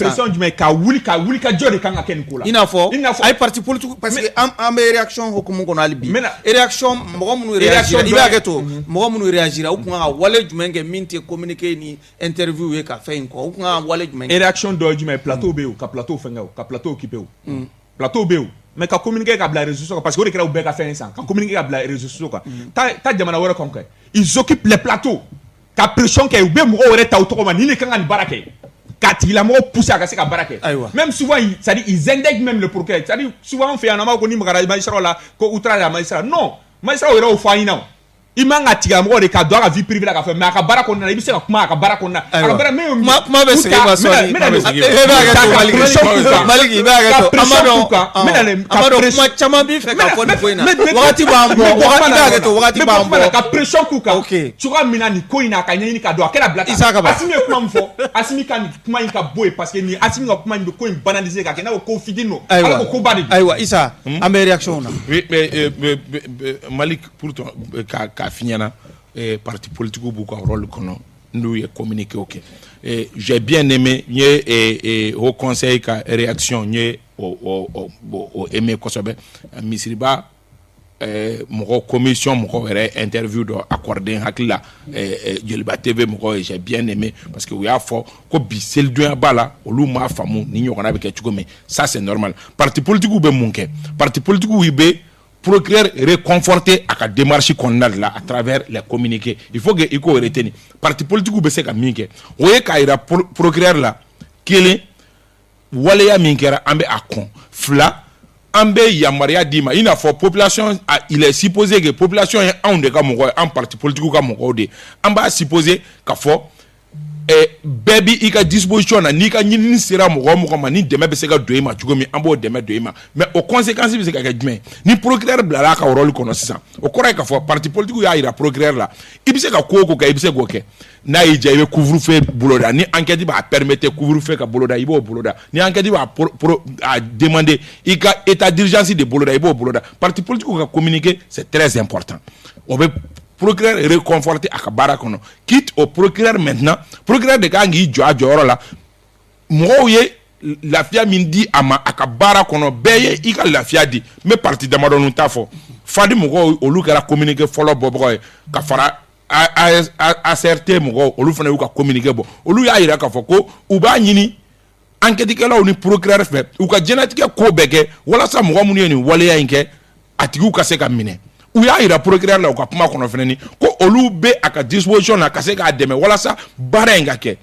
ka wuli ka jode kanga ken kula ina fo ay parti politique parce que am réaction hokumu kono alibi réaction mo munu réagir iba gato mo munu réagir ou kunga wale jumenge minti communiquer ni interview e ka fait ko ou kunga wale jumenge réaction do jumé plateau be ka plateau fenga ka plateau occupé plateau be mais ka communiquer ka bla réseaux sociaux parce que o de kra be ka fait ça ka communiquer ka bla réseaux sociaux quoi ta jamana wala konko ils occupent les plateaux ka pression ke ube mo wore ta automa ni ne kanga ni barake ka tila mo pousser à se ka barake même souvent ça dit ils indexent même le procureur ça dit souvent on fait un ama ko ni magara magistrat là ko outrage à magistrat non magistrat wera o faina imanga tiga mo de ka doit vie privée la ka fait mais ka barako na ibi se ka kuma ka barako na ka bara mais kuma be sege ba so maliki ba ga to amado kuma chama bi fe ka foni koina wakati ba mbo ka pression kuka tu ga mina ni koina ka nyini ka do akela blata asimi kuma mfo asimi kan kuma inka boy parce que ni asimi ko kuma ni ko banaliser ka na ko fidino ala ko badi aywa isa am réaction na oui mais Malik pour toi ka fignana parti politique beaucoup rôle kono nous y communiquer OK j'ai bien aimé au conseil ka réaction au aimé kosobe misiriba mon commission mon interview do accordé hakla Jeliba TV mon j'ai bien aimé parce que we a fort ko bisel doin bala olu ma famu ni nyokona be ke mais ça c'est normal parti politique ou be munke parti politique ou be procureur réconforter à la démarche qu'on a là à travers les communiqués. Il faut que il faut retenir. Parti politique ou baisser comme minke. Oye kaira procureur là. Kele wale ya minkera ambe akon. Fla ambe ya maria dima. Il a fait population. Il est supposé que population est un de comme en parti politique ou comme on dit. Amba supposé qu'à fort. Baby ika disposition na nika nyini sera mo ko ni deme be se ka doima chugomi ambo deme doima mais aux conséquences be se ka djumé ni procureur blala ka rôle kono sisa o kora ka fo parti politique ya ira procureur la ibise ka koko ka ibise goke na ija ibe couvre-feu boloda ni enquête ba permettre couvre-feu ka boloda ibo boloda ni enquête ba a demander ika état d'urgence de boloda ibo boloda parti politique ka communiquer c'est très important on veut procureur réconforté à Kabarakono. Quitte au procureur maintenant. Procureur de Kangi Joa Joro là. Moi, lafiya min di a ma a ka baara kɔnɔ bɛɛ ye i ka lafiya di n bɛ parti damadɔ nun t'a fɔ fadi mɔgɔw olu kɛra communiqué fɔlɔ bɔbagaw ye ka fara ACRT mɔgɔw olu fana y'u ka communiqué bɔ olu y'a yira k'a fɔ ko u b'a ɲini enquêtekɛlaw ni procureur fɛ u ka diɲɛlatigɛ ko bɛɛ kɛ walasa mɔgɔ minnu ye nin waleya in kɛ a tigiw ka se ka minɛ u y'a yira procureur la u ka kuma kɔnɔ fɛnɛ ni ko olu bɛ a ka disposition na ka se k'a dɛmɛ walasa baara in ka kɛ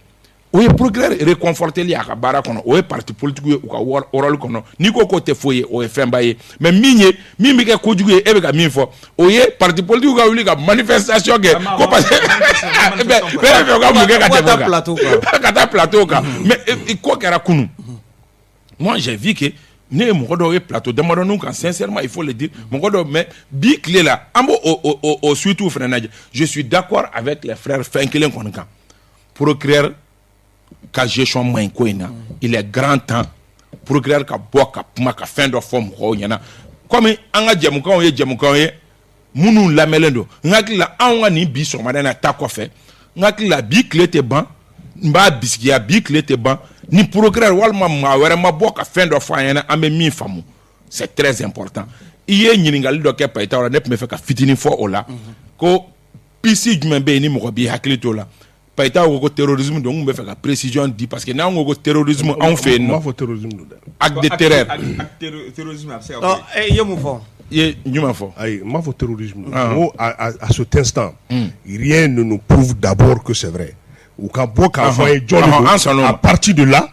o ye procureur réconforteli a ka baara kɔnɔ o ye parti politique ye u ka rôle kɔnɔ n'i ko k'o tɛ foyi ye o ye fɛnba ye mais min bɛ kɛ kojugu ye e bɛ ka min fɔ o ye parti politique ka wuli ka manifestation kɛ ko parce que bɛɛ fɛ u ka mun kɛ ka tɛmɛ o kan ka taa plateau kan mais ko kɛra kunun moi j'ai vu que ne ye mɔgɔ dɔw ye plateau damadɔ nun kan sincèrement il faut le dire mɔgɔ dɔw mais bi tile la an b'o o suites fana lajɛ je suis d'accord avec les frères fɛn kelen kɔni kan procureur ka gestion man ɲi ko in na il est grand temps procureur ka bɔ ka kuma ka fɛn dɔ fɔ mɔgɔw ɲɛna comme an ka jɛmukanw ye jɛmukanw ye minnu lamɛnlen don n hakili la anw ka nin bi sɔgɔmada in na ta kɔfɛ n hakili la bi tile tɛ ban n b'a bisigiya bi tile tɛ ban ni procureur walima maa wɛrɛ ma bɔ ka fɛn dɔ fɔ an ɲɛna an bɛ min faamu c'est très important i ye ɲininkali dɔ kɛ Payitaw la ne tun bɛ fɛ ka fitinin fɔ o la ko piste jumɛn bɛ yen ni mɔgɔ b'i hakili t'o la Payitaw ko terrorisme donc n bɛ fɛ ka précision di parce que n'an ko terrorisme anw fɛ yen nɔ acte de terreur terrorisme a bɛ se ka fɔ i ye mun fɔ i ye jumɛn fɔ ayi n b'a fɔ terrorisme n ko à cet instant rien ne nous prouve d'abord que c'est vrai ou ka bɔ k'a fɔ ye jɔn de don à partir de là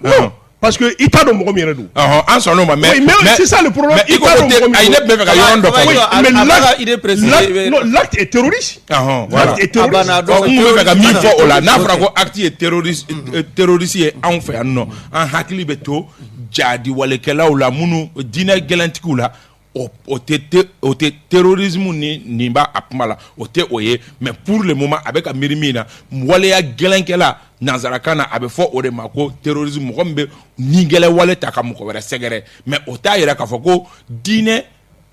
parce que i t'a dɔn mɔgɔ min yɛrɛ don an sɔn n'o ma mais c'est ça le problème mais i ko ayi ne tun bɛ fɛ ka yɔrɔ dɔ fɔ mais l'acte est terroriste l'acte est terroriste n tun bɛ fɛ ka min fɔ o la n'a fɔra ko acte ye terroriste ye anw fɛ yan nɔ an hakili bɛ to jaadiwalekɛlaw la minnu diinɛ gɛlɛntigiw la o tɛ terrorisme ni nin b'a a kuma la o tɛ o ye mais pour le moment a bɛ ka miiri min na waleya gɛlɛnkɛla nanzarakan na a bɛ fɔ o de ma ko terrorisme mɔgɔ min bɛ nigɛlɛ wale ta ka mɔgɔ wɛrɛ sɛgɛrɛ mais o t'a yira k'a fɔ ko diinɛ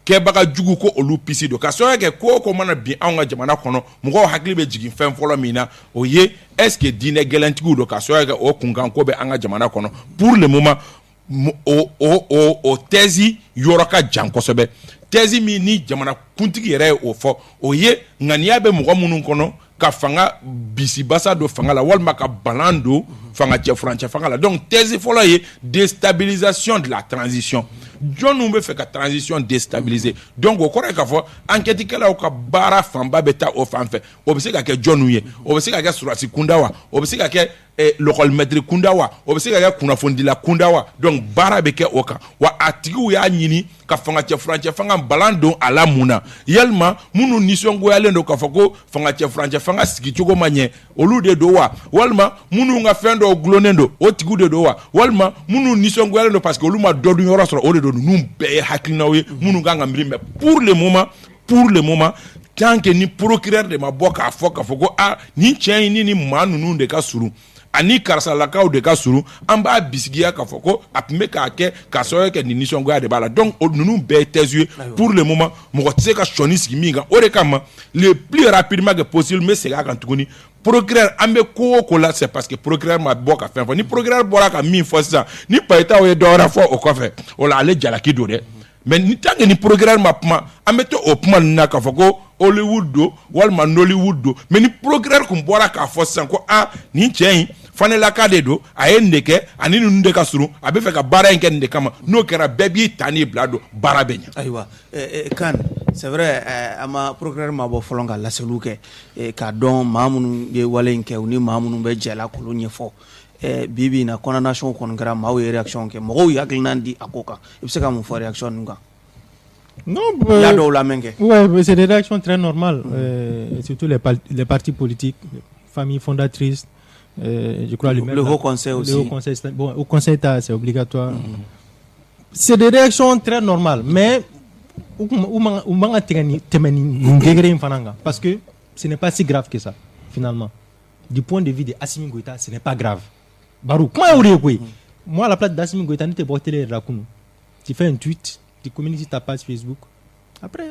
kɛbaga jugu ko olu pisi don ka sababu kɛ ko o ko mana bin anw ka jamana kɔnɔ mɔgɔw hakili bɛ jigin fɛn fɔlɔ min na o ye est ce que diinɛ gɛlɛntigiw don ka sababu kɛ o kunkan ko bɛ an ka jamana kɔnɔ pour le moment o thèse yɔrɔ ka jan kosɛbɛ thèse min ni jamana kuntigi yɛrɛ ye o fɔ o ye ŋaniya bɛ mɔgɔ minnu kɔnɔ ka fanga bisibasa don fanga la walima ka balan don fanga cɛfurancɛ fanga la donc thèse fɔlɔ ye déstabilisation de la transition jɔnnu bɛ fɛ ka transition déstabiliser donc o kɔrɔ ye k'a fɔ enquêtekɛlaw ka baara fanba bɛ taa o fan fɛ o bɛ se ka kɛ jɔnnu ye o bɛ se ka kɛ surasi kunda wa o bɛ se ka kɛ lɔkɔlimɛtiri kunda wa o bɛ se ka kɛ kunnafonidila kunda wa donc baara bɛ kɛ o kan wa a tigiw y'a ɲini ka fanga cɛfurancɛ fanga balan don a la mun na yalima minnu nisɔngoyalen don k'a fɔ ko fanga cɛfurancɛ fanga sigicogo ma ɲɛ olu de don wa walima minnu ka fɛn dɔw gulonnen don o tigiw de don wa walima minnu nisɔngoyalen don parce que olu ma dɔ dun yɔrɔ sɔrɔ o de don ninnu bɛɛ ye hakilinaw ye minnu kan ka miiri mais pour le moment tant que ni procureur de ma bɔ k'a fɔ ko ni cɛ in ni maa ninnu de ka surun ani karisalakaw de ka surun an b'a bisigiya k'a fɔ ko a tun bɛ k'a kɛ k'a sababu kɛ nin nisɔngoya de b'a la donc ninnu bɛɛ ye thèse ye pour le moment mɔgɔ tɛ se ka sɔnni sigi min kan o de kama le plus rapidement que possible n bɛ segin a kan tuguni procureur an bɛ ko o ko la c'est parce que procureur ma bɔ ka fɛn fɔ ni procureur bɔra ka min fɔ sisan ni Payitaw ye dɔ wɛrɛ fɔ o kɔfɛ o la ale jalaki don dɛ mais ni tant que ni procureur ma kuma an bɛ to o kuma ninnu na k'a fɔ ko Hollywood don walima Nollywood don mais ni procureur kun bɔra k'a fɔ sisan ko nin cɛ in fanelaka de don a ye nin de kɛ ani ninnu de ka surun a bɛ fɛ ka baara in kɛ nin de kama n'o kɛra bɛɛ b'i ta n'i bila don baara bɛ ɲɛ. ayiwa kan c'est vrai a ma procureur ma bɔ fɔlɔ ka laseliw kɛ k'a dɔn maa minnu ye wale in kɛ u ni maa minnu bɛ jɛla k'olu ɲɛfɔ bi in na condamnation kɔni kɛra maaw ye réaction kɛ mɔgɔw ye hakilina di a ko kan i bɛ se ka mun fɔ réaction ninnu kan. Non, ouais, c'est des réactions très normales, surtout les partis politiques, les familles fondatrices, je crois le Haut Conseil aussi. Le Haut Conseil, bon, au Conseil c'est obligatoire. C'est des réactions très normales, mais parce que ce n'est pas si grave que ça, finalement. Du point de vue de Assimi Goïta, ce n'est pas grave. Barou, moi à la place d'Assimi Goïta, tu fais un tweet, tu communiques sur ta page Facebook. Après,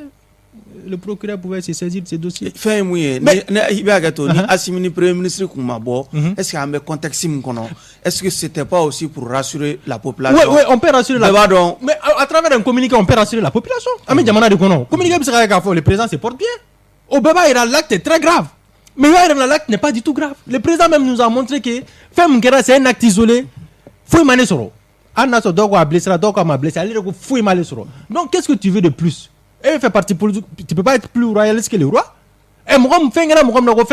le procureur pouvait se saisir de ces dossiers. Fin mouillé, Assimi Premier ministre Koumabo, est-ce qu'il y a un contexte est-ce que c'était pas aussi pour rassurer la population? Oui, on peut rassurer la population. Mais à travers un communiqué, on peut rassurer la population. Ami Djamana de Kono, communiqué, le président se porte bien. Au Baba, l'acte est très grave. Mais l'acte n'est pas du tout grave. Le président même nous a montré que c'est un acte isolé. Faut maner soro. Anna Dogo a blessé, Dogo m'a blessé. Faut maner soro. Donc qu'est-ce que tu veux de plus? Et fait partie politique, tu peux pas être plus royaliste que le roi. Et moi, je fais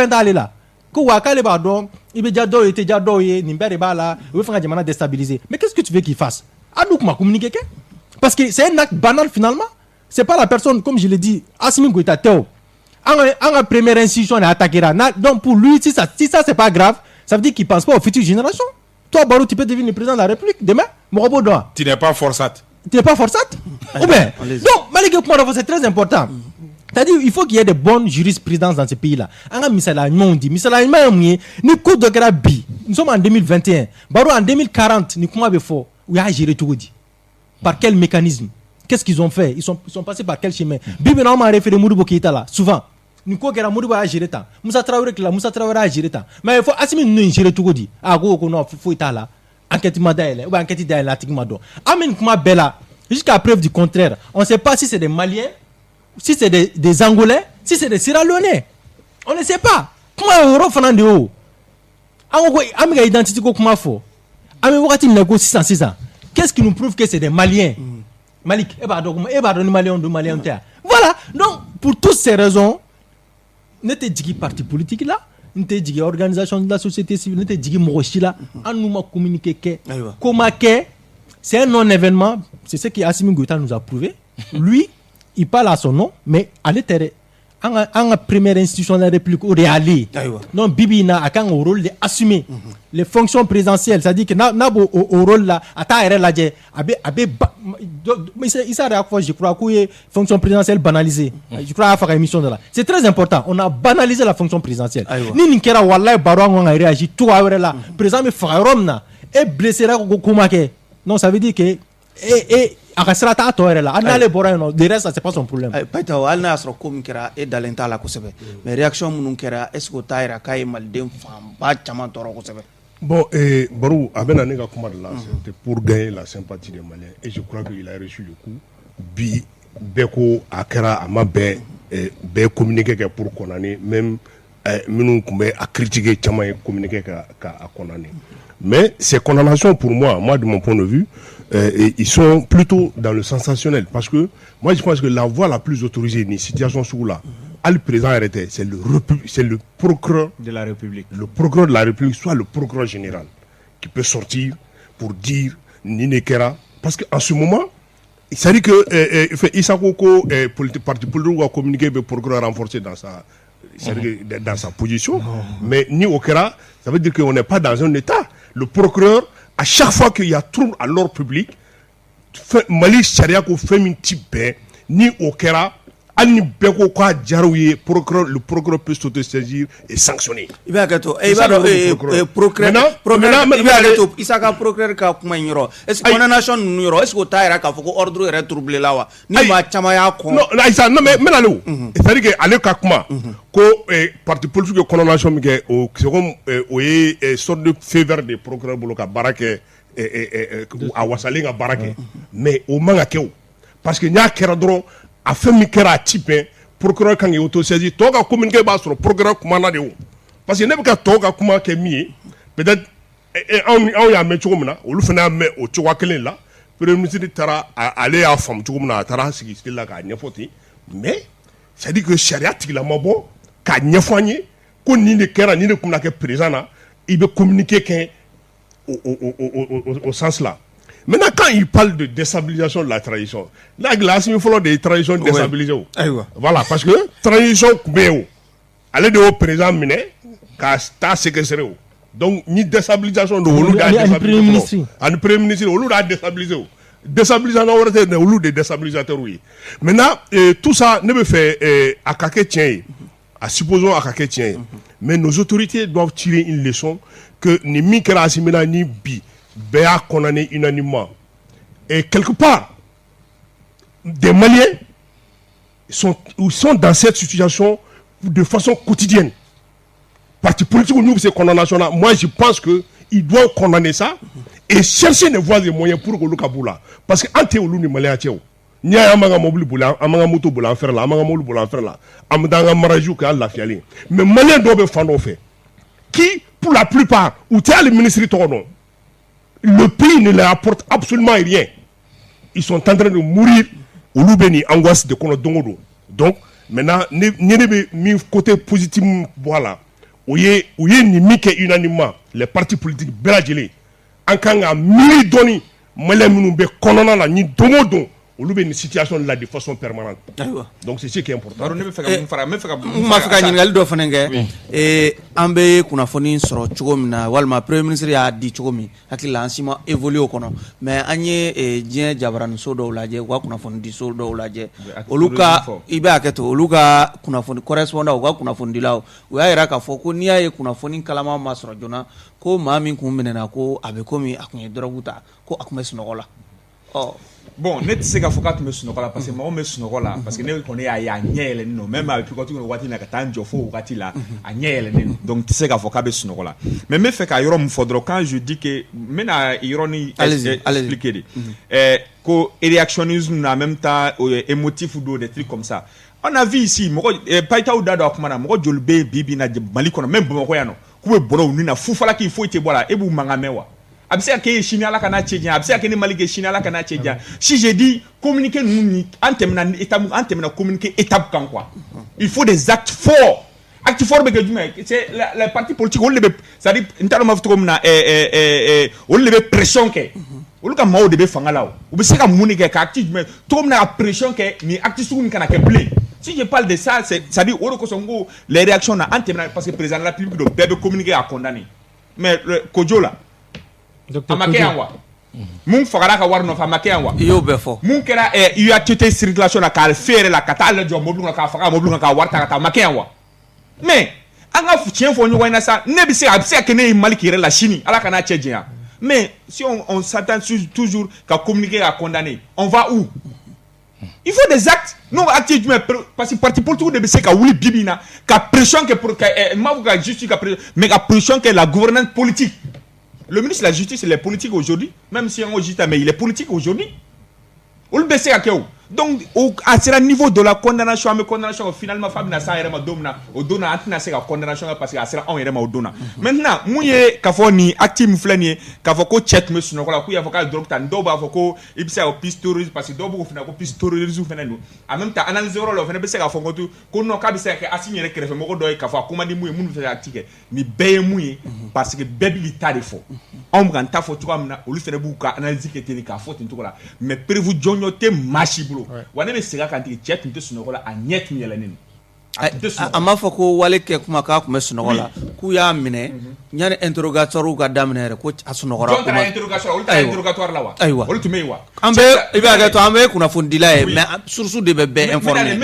un d'aller là. Il veut déjà il était déjà Nimbere Bala, il veut déstabiliser. Mais qu'est-ce que tu veux qu'il fasse? Anouk m'a communiqué. Parce que c'est un acte banal finalement. C'est pas la personne, comme je l'ai dit, Assimi Goïta Théo. En première institution, il a attaqué là. Donc pour lui, si ça c'est pas grave, ça veut dire qu'il pense pas aux futures générations. Toi, Barou, tu peux devenir le président de la République demain. Tu n'es pas forçate. Tu n'es pas forçate? Ou bien, donc, Malika Koumarov, c'est très important. C'est-à-dire qu'il faut qu'il y ait de bonnes jurisprudences dans ce pays-là. Nous sommes en 2021. Barou, en 2040, nous avons géré tout. Par quel mécanisme? Qu'est-ce qu'ils ont fait? Ils sont passés par quel chemin? Bibi n'a pas référé Mouribo Keïta là, souvent. Nous avons Mouribo à gérer tant. Moussa Traoré à gérer tant. Mais il faut assumer nous gérer tout. Ah, go, non, faut être là. Enquête Madaïle, ou enquête d'Aïlatik Mado. Amen Kuma Bella, jusqu'à preuve du contraire, on ne sait pas si c'est des Maliens, si c'est des Angolais, si c'est des Sierra Leonais. On ne sait pas. Comment Europe Fernando de haut? Amiga identité comment faut? Amiga Wakati Nego 606 ans. Qu'est-ce qui nous prouve que c'est des Maliens? Malik, Maliens. Voilà. Donc, pour toutes ces raisons, n'était dit parti politique là. N'était dit organisation de la société civile, n'était dit Morochila, on nous a communiqué que comment c'est un non-événement, c'est ce que Assimi Goïta nous a prouvé. Lui, il parle à son nom, mais à l'intérieur, en première institution de la République, au réalité, non, Bibi n'a un rôle d'assumer les fonctions présidentielles, c'est-à-dire que n'a au rôle là, à taille là, je crois que les fonctions présidentielles banalisées. Je crois à faire émission de là. C'est très important. On a banalisé la fonction présidentielle. Ni Ninkera Wallahi Baron a réagi tout à l'heure là. Président me Faromna et blessé là Koumake. Non, ça veut dire que Akasrata Toere là. Anale Borano. De reste, ça c'est pas son problème. Paita Walna Asro Koumkera et Dalenta la Kosebe. Mais réaction Munkera, est-ce que Taïra Kaï Maldem Fam, Bachaman Toro Kosebe? Bon, Barou, Abenanega Koumadla, c'était pour gagner la sympathie des Maliens. Et je crois qu'il a reçu le coup. Bi, Beko, Akara, Amabe, Be communiqué pour condamner, même nous a critiqué Tchama et communiqué à condamner. Mais ces condamnations, pour moi, de mon point de vue, ils sont plutôt dans le sensationnel. Parce que moi, je pense que la voie la plus autorisée, une situation sous là, le président arrêté, c'est le procureur de la République. Le procureur de la République, soit le procureur général, qui peut sortir pour dire Ninekera. Parce qu'en ce moment, ça dit que Issa Koko, parti politique, a communiqué avec le procureur renforcé dans sa position. Mais ni Okera, ça veut dire qu'on n'est pas dans un état. Le procureur, à chaque fois qu'il y a trouble à l'ordre public, Mali Charia ko fait un petit peu, ni Okera, Ani Beko Kwa Jarouye, le procureur peut s'auto-saisir et sanctionner. Il va gâteau. Il va procureur. Il s'est procureur qui a commandé. Est-ce qu'on a nation numéro? Est-ce qu'on a ordre et troublé là? Ni ma chamaya. Non, mais là, c'est-à-dire que allez kakuma, que parti politique qu'on a nation, que au sorte de faveur des procureurs boloka barake à Wassalinga barake, mais au mangakeo, parce que n'y a qu'un droit. A fait Mikera type, procureur quand il auto-saisi, Toga communiqué sur le procureur commandant de haut. Parce que n'est pas Toga comment qui est mis, peut-être, on y a mis Tchoumna, ou le fait au Tchouakelen là, le ministre de Tara aller à femme Tchoumna, Tara, ce qui est là, à Niafoti. Mais, ça dit que Charia, il a mabo, qu'à Niafani, qu'on n'y est qu'un, ni de comme la présent là, il veut communiquer au sens là. Maintenant, quand il parle de déstabilisation de la tradition, là, il faut falloir des traditions déstabilisées. Voilà, parce que tradition, elle est de haut présent, mais qu'à séquestrer. Donc, ni déstabilisation de l'eau à le premier ministre, l'eau a déstabilisé. Déstabilisation, on a des déstabilisateurs, oui. Maintenant, tout ça ne me fait à Kaketien, à supposons à Kaketien. Mais nos autorités doivent tirer une leçon que ni Mikera Asimena ni Bi. Béa condamné unanimement. Et quelque part, des Maliens sont dans cette situation de façon quotidienne. Parti politique où nous, c'est condamnation là. Moi, je pense qu'ils doivent condamner ça et chercher des voies et moyens pour que le Kaboula. Parce que ante olu ni malaya tcheo. Nya amanga mobile boula, amanga moto boula faire là, amanga mobile boula faire là. Amdanga marajou ka la fiali. Mais malien doit be fando fait. Qui pour la plupart ou t'as le ministre Toron. Le pays ne leur apporte absolument rien. Ils sont en train de mourir au Loubeni angoisse de kono dongodo. Donc maintenant ni côté positif voilà. Ouye ni mike unanimement les partis politiques beladjeli ankanga mili doni malem nous be konona la ni dongodo au Loubeni situation là de façon permanente. Donc c'est ce qui est important. Ma fika nyingal do fanenge ambe kuna foni soro chugomina walma premier ministre ya di chugomi akila ansima évoluer kono mais anye dien jabaran so do laje wa kuna foni di so do laje oluka ibe aketo oluka kuna foni correspondant wa kuna foni dilao wa ira ka foko niya ye kuna foni kalama masoro jona ko mami kumbena ko abe komi akunye droguta ko akume sinogola bon ne tise ka foka tume sunokola parce que mo me sunokola parce que ne connais ya nyele no même avec quand tu wati na kata njofo wati la a nyele no donc tise ka foka be sunokola mais me fait ka yoro mu fodro quand je dis que mena ironi expliquer ko réactionnisme en même temps émotif ou des trucs comme ça on a vu ici moko paita ou dado akumana moko jolbe bibi na mali kono même moko yano ku be boro ni na fufala ki faut te bola e bu mangamewa abse ke chini ala kana tchedja abse ke ni malike chini ala kana tchedja si je dis communiquer nous antemna étape antemna communiquer étape kan quoi il faut des actes forts c'est la partie politique on le ça dit intalo maftromna on le pression ke on ka mawo de be fangala ou be se ka muni ke ka active mais tromna pression ke ni active ni kana ke blé. Si je parle de ça c'est ça dit on les réactions na antemna parce que président de la République doit be communiquer à condamner mais Kodjola amake yanwa mun fagara ka warno fa make yanwa yo befo mun kera il y a toute circulation la ka faire la kata le jo moblu ka faga moblu ka warta ka make yanwa mais anga fu tien fo nyowa na sa ne bi se abse ke ne maliki re la chini ala kana tchedja mais si on s'attend toujours qu'à communiquer à condamner on va où il faut des actes non actifs parce que parti politique de se ka wuli bibina ka pression que pour que mavuga justice ka pression mais ka pression que la gouvernance politique. Le ministre de la Justice, il est politique aujourd'hui. Même si on est mais il est politique aujourd'hui. On le baisse à Kéo. Donc, à ce niveau de la condamnation, finalement, Fabina Saïrema Domna, au Dona, Antina Sega condamnation parce qu'à cela, on est au Dona. Maintenant, Mouye, Kafoni, Actim Flanier, Kafoko, Chet, Monsieur Nokola, Kouya, Vocal, Doctan, Doba, Foko, Ibsa, Pistoris, parce que Dobo, Finako, Pistoris, Fenano. En même temps, analyser le Fenebesa, Fongotu, Kono Kabisa, assigné les crèves, Morodo, Kafa, Komandi Mouye, Mounou, Actique, ni Beye Mouye, parce que Baby Tarifo. On prend ta photo, on lui fait des boucas, analyser qui était les faute, mais prévu Djonyote, Machibo. Wane be sega kanti chet nte sunogola a nyet mi yelenin ama fako wale ke kuma ka kuma sunogola ku ya mine nyane interrogatoire ga damne re ko asunogora kuma interrogatoire la wa olu tumewa ambe iba ga to ambe kuna fundila e mais source de be informé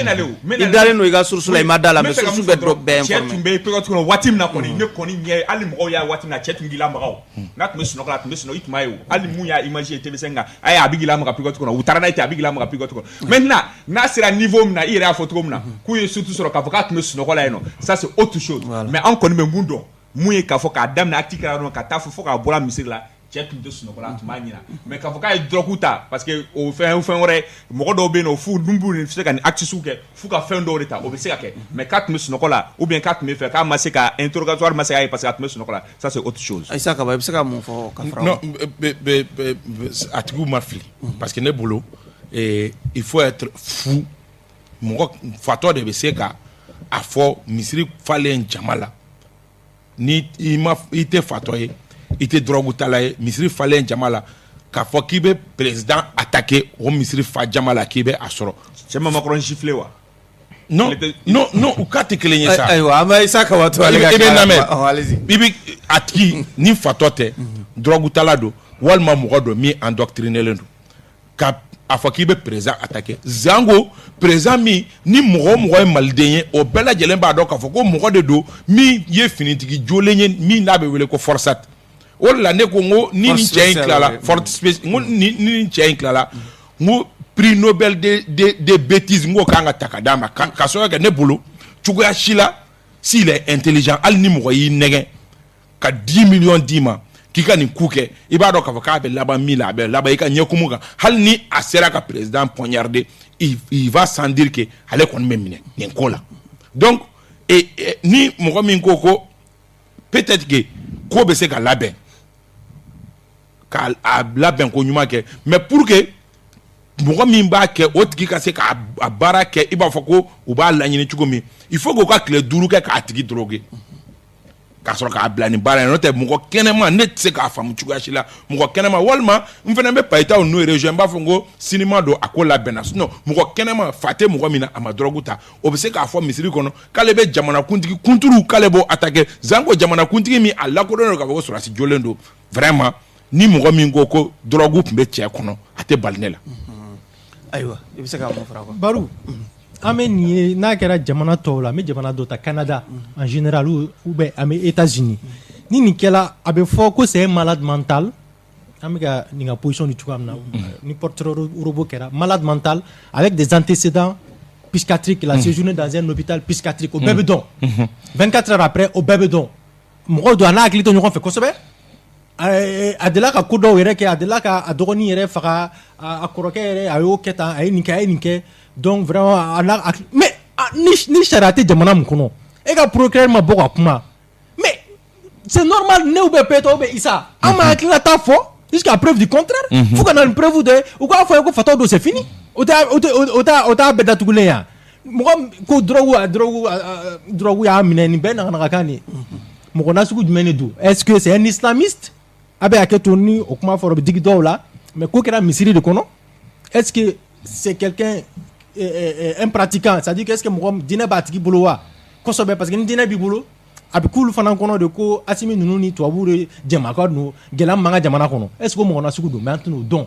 idare no iga source la imada la mais source be drop be informé chet mbe pe ko watim na koni ne koni nye ali mo ya watim na chet ngila mbaw na tume sunogola tume suno itmayo ali mu ya image tv senga ay abigila mka pe ko utara na ite abigila mka pe ko maintenant na sera niveau na ira photo na ku surtout sur avocat me sunogola eno ça c'est autre chose voilà. Mais on connaît mundo mouye ka foka dam na article no ka ta foka bola misir la jet de sunogola to manina mais ka foka droguta parce que au fin ore mo do be no fu dumbu ni fika ni acti suke fuka fin do reta o be se ka mais kat me sunogola ou bien kat me fait ka maseka interrogatoire maseka parce que kat me sunogola ça c'est autre chose ça ka ba se ka mon fo ka fra non atigu mafli parce que ne boulot et il faut être fou mon facteur de beseka a fort misiri falen jamala ni ite fatoye ite drogu talaye misiri falen jamala ka fo kibe président attaqué o misiri fa jamala kibe asoro c'est maman Macron giflé wa non ou ka te kelenye sa aywa ama isaka watu alega allez-y bibi atki ni fatote drogu talado walma mugodo mi endoctriner lendo ka afakibe président attaqué zango président mi ni mogo maldenye o bela jelen ba do ka foko mogo de do mi ye finitigi jolenye mi na be wele ko forçat o la ne ko ngo ni ni chain klala forte space ngo ni chain klala ngo prix Nobel de bêtises ngo kanga takadama ka so ka ne bolo chugoya shila s'il est intelligent al ni mo yi nege ka 10 millions dima kika ni kuke ibado ka ka be laba mila be laba ika nyekumuga hal ni asera ka président poignardé il va sans dire que allez kon memine ni kola donc et ni mo min koko peut-être que ko be se ka laben ka laben ko nyuma ke mais pour que mɔgɔ min b'a kɛ o tigi ka se k'a baara kɛ i b'a fɔ ko u b'a laɲini cogo min il faut k'u ka tile 5 kɛ k'a tigi droguer k'a sɔrɔ k'a bila nin baara in n'o tɛ mɔgɔ kɛnɛma ne tɛ se k'a faamu cogoya si la mɔgɔ kɛnɛma walima n fana bɛ payitaw n'o région n b'a fɔ n ko sinima don a ko labɛnna sinon mɔgɔ kɛnɛma fa tɛ mɔgɔ min na a ma drogue ta o bɛ se k'a fɔ misiri kɔnɔ k'ale bɛ jamanakuntigi kunturu k'ale b'o attaquer zanko jamanakuntigi min a lakodɔnnen don k'a fɔ ko sɔrɔdasi jɔlen don vraiment ni mɔgɔ min ko drogue tun bɛ cɛ kɔnɔ a tɛ bali ne la. Ayiwa i bɛ se ka mun fara a kan. Baru an bɛ nin ye n'a kɛra jamana tɔw la an bɛ jamana dɔ ta Canada en général ou bien an bɛ États-Unis ni nin kɛla a bɛ fɔ ko c'est un malade mental an bɛ ka nin ka position di cogoya min na ni porte-parole robot kɛra malade mental avec des antécédents psychiatriques il a séjourné dans un hôpital psychiatrique o bɛɛ bɛ dɔn 24 heures après o bɛɛ bɛ dɔn mɔgɔw don a n'a hakili to ɲɔgɔn fɛ kosɛbɛ. A delila ka ko dɔw yɛrɛ kɛ a delila ka a dɔgɔnin yɛrɛ faga a kɔrɔkɛ yɛrɛ a y'o kɛ tan a ye nin kɛ donc vraiment mais ni sariya tɛ jamana min kɔnɔ e ka procureur ma bɔ ka kuma mais c'est normal ne bɛ Peta ou bɛ Isa an ma hakilila ta fɔ jusqu'à preuve du contraire fo ka na ni preuve de u k'a fɔ ye ko fataw don c'est fini o t'a bɛɛ datugulen yan mɔgɔ ko drogue y'a minɛ nin bɛɛ nakanakakan de mɔgɔ nasugu jumɛn de don est-ce que c'est un islamiste a bɛ hakɛ to ni o kuma fɔra o bɛ digi dɔw la mais ko kɛra misiri de kɔnɔ est-ce que c'est quelqu'un un pratiquant c'est-à-dire que est-ce que mɔgɔ diinɛ b'a tigi bolo wa kosɛbɛ parce que ni diinɛ b'i bolo a bɛ k'olu fana kɔnɔ de ko Asimi ninnu ni tubabuw de jɛmaka ninnu gɛlɛya min b'an ka jamana kɔnɔ est-ce que o mɔgɔ nasugu don mais an tɛn'o dɔn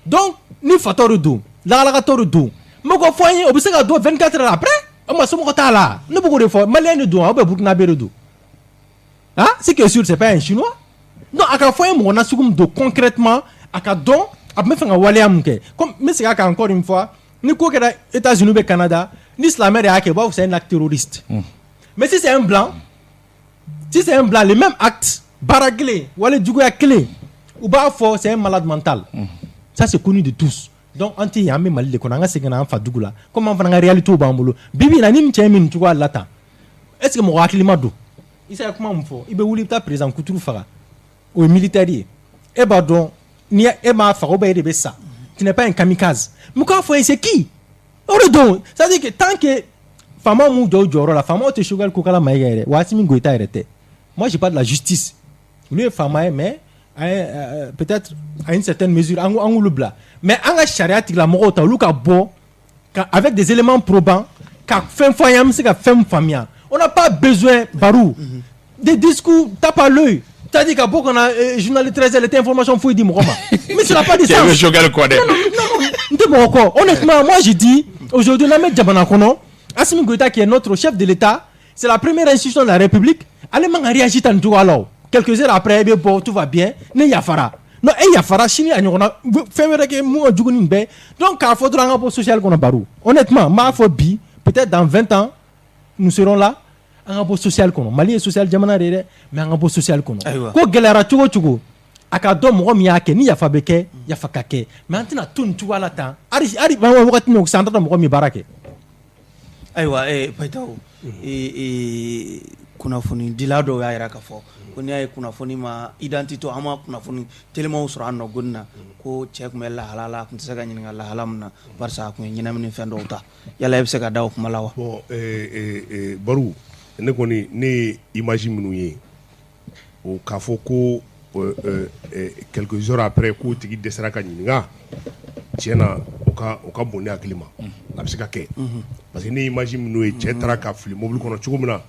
donc ni fatɔ de don lakalakatɔ de don mɔgɔ fɔ an ye o bɛ se ka dɔn 24 heures après o ma somɔgɔ t'a la ne bɛ k'o de fɔ maliyɛn de don ou bien burkinabé de don ah c'est que sûr c'est pas un chinois non a ka fɔ ye mɔgɔ nasugu min don concrètement a ka dɔn a bɛ fɛ ka waleya min kɛ comme n bɛ segin a kan encore une fois ni ko kɛra États-Unis ou Canada ni silamɛ de y'a kɛ u b'a fɔ c'est un acte terroriste mais si c'est un blanc les mêmes actes baara kelen wale juguya kelen u b'a fɔ c'est un malade mental ça c'est connu de tous donc an tɛ yen an bɛ Mali de kɔnɔ an ka segin an fa dugu la comme an fana ka réalité b'an bolo bi bi in na ni cɛ min cogoya la tan est-ce que mɔgɔ hakilima don Isa ye kuma min fɔ i bɛ wuli i bɛ taa président Kuturu faga o ye militaire ye e b'a dɔn ni e m'a faga ou bien e de bɛ sa tu n'es pas un kamikaze mun k'a fɔ ye c'est qui o de don c'est-à-dire que tant que faamaw m'u jɔ u jɔyɔrɔ la faamaw tɛ Choguel Kokala Mayiga yɛrɛ wa Assimi Goïta yɛrɛ tɛ moi je parle de la justice olu ye faama ye mais peut-être à une certaine mesure an k'olu bila mais an ka sariya tigilamɔgɔw ta olu ka bɔ avec des éléments probants ka fɛn fɔ an ye an bɛ se ka fɛn faamuya. On n'a pas besoin, Barou, des discours tape à l'œil. C'est-à-dire qu'à beaucoup de journalistes 13 elle était information faut dire Mouroma. Mais ça n'a pas de sens. Non. Honnêtement, moi je dis, aujourd'hui, Named Djabanakono, Assimi Goïta qui est notre chef de l'État, c'est la première institution de la République. Allez, man a réagi tant tout alors. Quelques heures après, bon, tout va bien. Ne Yafara. Non, Yafara, Chini, Agnona, Féméré, Mou, Djougonin Bé. Donc, il faudra un rapport social qu'on a Barou. Honnêtement, ma phobie, peut-être dans 20 ans, nous serons là un rapport social kono Mali est social jamana rere mais un rapport social kono ko gelera chugo aka do mo mi yake ni yafa beke yafa kake mais antina tun tu wala tan ari ba wakati no santa mo mi barake aywa paitaw kunafoni dilado ya yira ka fɔ ko ni ay kunafoni ma identité ama kunafoni tellement sura anno gonna ko cɛ kun bɛ lahalala kun tɛ se ka ɲininka lahala min na barisa a kun ye ɲɛnamini fɛn dɔw ta yala i bɛ se ka da o kuma la wa bon Barou ne kɔni ne ye image minnu ye o k'a fɔ ko quelques heures après k'o tigi dɛsɛra ka ɲininka tiɲɛna o ka bon ne hakili ma a bɛ se ka kɛ parce que ne ye image minnu ye cɛ taara ka fili mobili kɔnɔ cogo min na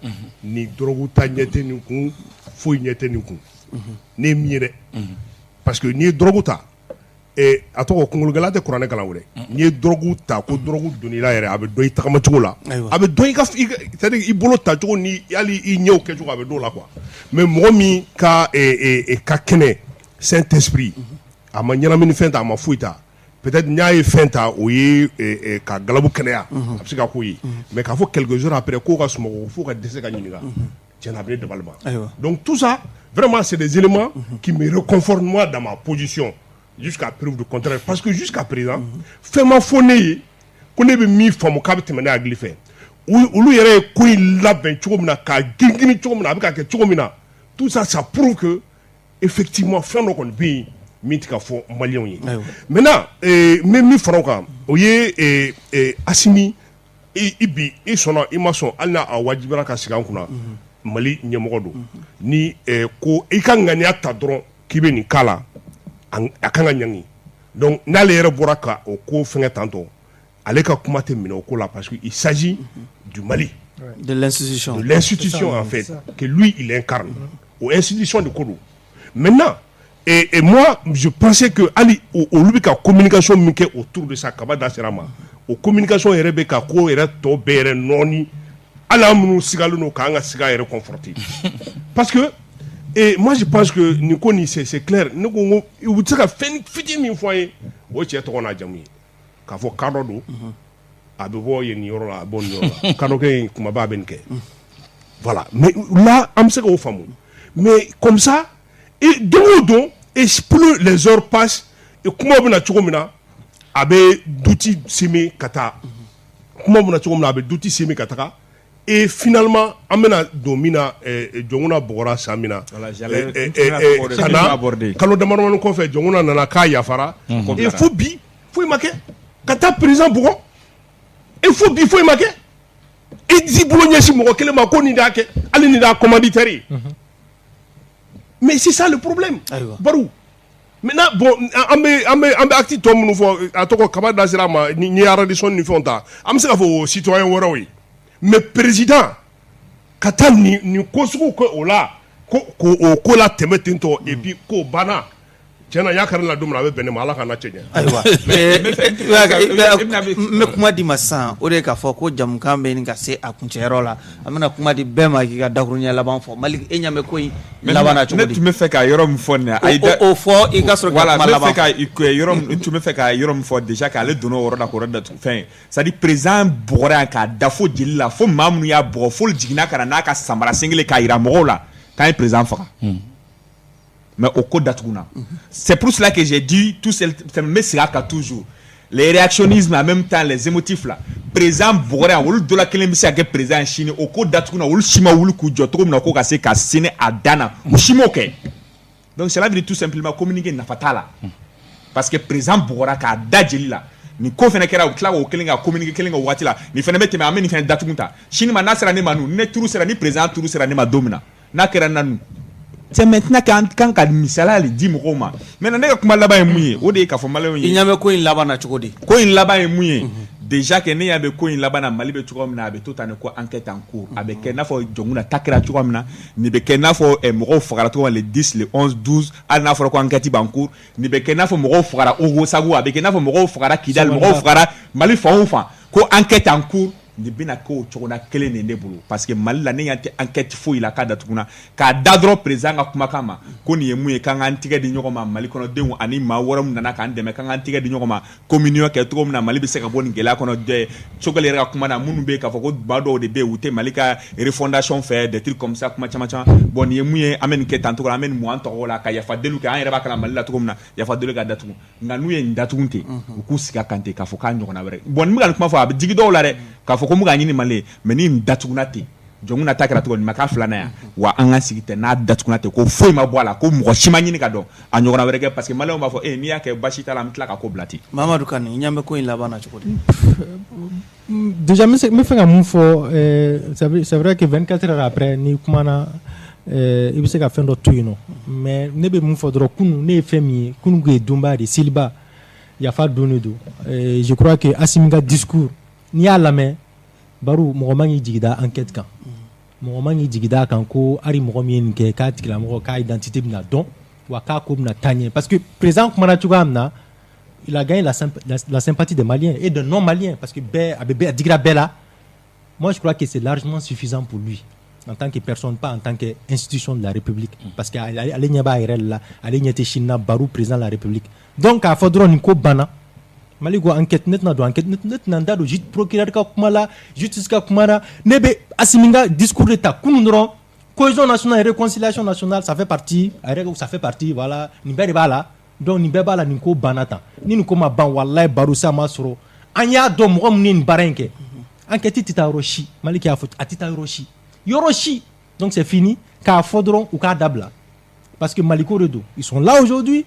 ni drogue ta ɲɛ tɛ nin kun foyi ɲɛ tɛ nin kun ne ye min ye dɛ parce que n'i ye drogue ta a tɔgɔ kunkologɛlɛya tɛ kuranɛ kalan wɛrɛ n'i ye drogue ta ko drogue donn'i la yɛrɛ a bɛ dɔn i tagamacogo la a bɛ dɔn c'est-à-dire i bolo tacogo ni hali i ɲɛw kɛcogo a bɛ dɔn o la quoi mais mɔgɔ min ka kɛnɛ Saint-Esprit a ma ɲɛnamini fɛn ta a ma foyi ta peut-être n'a eu fin ta oui et ka galabu kenya a bɛ se ka k'o ye mais k'a fɔ quelques jours après k'o ka sunɔgɔ fo ka dɛsɛ ka ɲininka tiɲɛ na a bɛ ne dabali ban donc tout ça vraiment c'est des éléments qui me réconfortent moi dans ma position jusqu'à preuve du contraire parce que jusqu'à présent fɛn ma fɔ ne ye ko ne bɛ min faamu k'a bɛ tɛmɛ ne hakili fɛ olu yɛrɛ ye ko in labɛn cogo min na k'a girin cogo min na a bɛ ka kɛ cogo min na tout ça ça prouve que effectivement fɛn dɔ kɔni bɛ yen min tɛ ka fɔ maliyɛnw ye maintenant n bɛ min fara o kan o ye Asimi i bi i sɔnna i ma sɔn hali n'a wajibira ka sigi an kunna Mali ɲɛmɔgɔ don ni ko i ka ŋaniya ta dɔrɔn k'i bɛ nin k'a la a kan ka ɲangi donc n'ale yɛrɛ bɔra ka o ko fɛngɛ tantɔ ale ka kuma tɛ minɛ o ko la parce que il s'agit du Mali de l'institution en fait que lui il incarne ou institution de ko don maintenant et moi je pensais que ali olu bɛ ka communication min kɛ autour de ça kaba da sera ma o communication yɛrɛ bɛ ka ko yɛrɛ tɔ bɛɛ yɛrɛ nɔɔni hali an minnu sigalen don k'an ka siga yɛrɛ conforter parce que et moi je pense que nin ko nin c'est clair ne ko n ko u bɛ se ka fɛn fitinin min fɔ an ye o cɛ tɔgɔ n'a jamu ye k'a fɔ kadɔ don a bɛ bɔ yen nin yɔrɔ la a bɛ bɔ nin yɔrɔ la kadɔkɛ in kumaba bɛ nin kɛ voilà mais là an bɛ se k'o faamu mais comme ça et don o don et plus les heures passent et kuma bɛ na cogo min na a bɛ duti seme ka taa kuma bɛ na cogo min na a bɛ duti seme ka taga et finalement an bɛna don min na Jɔnkuna bɔgɔra san min na ka na kalo damadamanin kɔfɛ Jɔnkuna nana k'a yafara et fo bi foyi ma kɛ ka taa président bugɔ et fo bi foyi ma kɛ i t'i bolo ɲɛsin mɔgɔ kelen ma ko nin d'a kɛ hali nin d'a commanditaire ye mais c'est ça le problème Barou maintenant bon an bɛ acte tɔ minnu fɔ a tɔgɔ kaba da sera ma ni ye arrondissement ni fɛnw ta an bɛ se k'a fɔ citoyen wɛrɛw ye mais président ka taa nin ko sugu kɛ o la ko o ko la tɛmɛ ten tɔ et puis k'o banna tiɲɛna y'a kari la don min a bɛ bɛn ne ma ala kana cɛ ɲɛ ayiwa n bɛ kuma di ma sisan o de ye k'a fɔ ko jamukan bɛ nin ka se a kuncɛyɔrɔ la an bɛna kuma di bɛɛ ma k'i ka dakuruɲɛ laban fɔ Mali e ɲɛ bɛ ko in laban na cogo di ne tun bɛ fɛ ka yɔrɔ min fɔ nin o fɔ i ka sɔrɔ ka kuma laban n tun bɛ fɛ ka yɔrɔ min fɔ déjà k'ale donna o yɔrɔ la k'o yɔrɔ datugu fɛn c'est à dire président bɔgɔra yan k'a da fo jeli la fo maa minnu y'a bɔgɔ fo jiginna ka na n'a ka samara sen kelen k'a jira mɔgɔw la k'an ye président faga mais au code d'Atuguna. C'est pour cela que j'ai dit tout ça me sera toujours les réactionnismes en même temps les émotifs là présent boré on de la kelen bisi ake présent en Chine au code d'Atuguna on chima wulu ku joto na ko ka se ka sene adana chimoke donc cela veut dire tout simplement communiquer na fatala parce que présent boré ka dajeli là ni ko fene kera o kla o kelen ga communiquer kelen ga wati la ni fene mete me ameni fene d'Atugunta Chine ma nasera ne manu ne turu sera ni présent turu sera ne ma domina na kera nanu c'est maintenant quand ka misala le di mɔgɔw ma maintenant ne ka kuma laban ye mun ye o de ye k'a fɔ maliyɛnw ye i ɲɛ bɛ ko in laban na cogo di ko in laban ye mun ye déjà que ne y'a bɛ ko in laban na Mali bɛ cogo min na a bɛ to tan ni ko enquête en cours a bɛ kɛ i n'a fɔ Jɔnkuna ta kɛra cogo min na nin bɛ kɛ i n'a fɔ mɔgɔw fagara cogo min na le 10 le 11 12 hali n'a fɔra ko enquête b'en cours nin bɛ kɛ i n'a fɔ mɔgɔw fagara Ogosagu a bɛ kɛ i n'a fɔ mɔgɔw fagara Kidali mɔgɔw fagara Mali fan o fan ko enquête en cours ni bina ko cogoda kelen ne bolo parce que Mali la ne y'a enquête foyi la ka datuguna ka da dɔrɔn président ka kumakan ma ko nin ye mun ye kan ka tigɛ di ɲɔgɔn ma Mali kɔnɔdenw ani maa wɛrɛ min nana k'an dɛmɛ kan ka tigɛ di ɲɔgɔn ma communion kɛ cogo min na Mali bɛ se ka bɔ nin gɛlɛya kɔnɔ dɛ Sogɛli yɛrɛ ka kuma na minnu bɛ k'a fɔ ko ba dɔw de bɛ yen u tɛ Mali ka refondation fɛ des trucs comme ça kuma caman caman bon nin ye mun ye an bɛ nin kɛ tan cogo la an bɛ nin mun an tɔgɔ la ka yafa deli kɛ an yɛrɛ b'a kalan Mali la cogo min na yafa deli ka datugu nka n'u ye nin datugu ten u k'u sigi a kan ten k'a fɔ k'a ɲɔgɔnna wɛrɛ bon nin bɛ ka nin kuma fɔ a bɛ digi dɔw la dɛ k'a fɔ ko n bɛ ka ɲini Mali mais ni datuguna te Jɔnkuna ta kɛra cogo ka filana ya wa an ka sigi tɛ n'a datuguna te ko foyi ma bɔ a la ko mɔgɔ si ma ɲini ka dɔn a ɲɔgɔnna wɛrɛ kɛ parce que maliyɛnw b'a fɔ n'i y'a kɛ basi t'a la an bɛ tila ka ko bila ten Mamadu Kane i ɲɛ bɛ ko in laban na cogo di déjà n bɛ fɛ ka mun fɔ c'est vrai que 24 heures après ni kumana i bɛ se ka fɛn dɔ to yen nɔ mais ne bɛ mun fɔ dɔrɔn kunu ne ye fɛn min ye kunu ye donba de seliba yafa don de don je crois que Asimi ka discours n'i y'a lamɛn Barou mɔgɔ man k'i jigi da enquête kan mɔgɔ man k'i jigi da kan ko hali mɔgɔ min ye nin kɛ k'a tigilamɔgɔ k'a identité bɛna dɔn wa k'a ko bɛna taa ɲɛ parce que président kumana cogoya min na il a gagné la sympathie des Maliens et des non-Maliens parce que a digira bɛɛ la moi je crois que c'est largement suffisant pour lui en tant que personne pas en tant qu'institution de la République parce que ale ɲɛ b'a yɛrɛ la ale ɲɛ tɛ Chine na Barou président de la République donc k'a fɔ dɔrɔn nin ko banna Mali ko enquête net na do enquête net na da do procureur ka kuma la justice ka kuma na ne be asiminga discours d'état kunundron cohésion nationale et réconciliation nationale ça fait partie voilà ni be ba la donc ni be ba la ni ko banata ni ko ma ban wallahi baru sa ma soro anya do mo ni barenke enquête tita roshi Mali ki a fait atita roshi yoroshi donc c'est fini ka fodron ou ka dabla parce que Mali ko redo ils sont là aujourd'hui.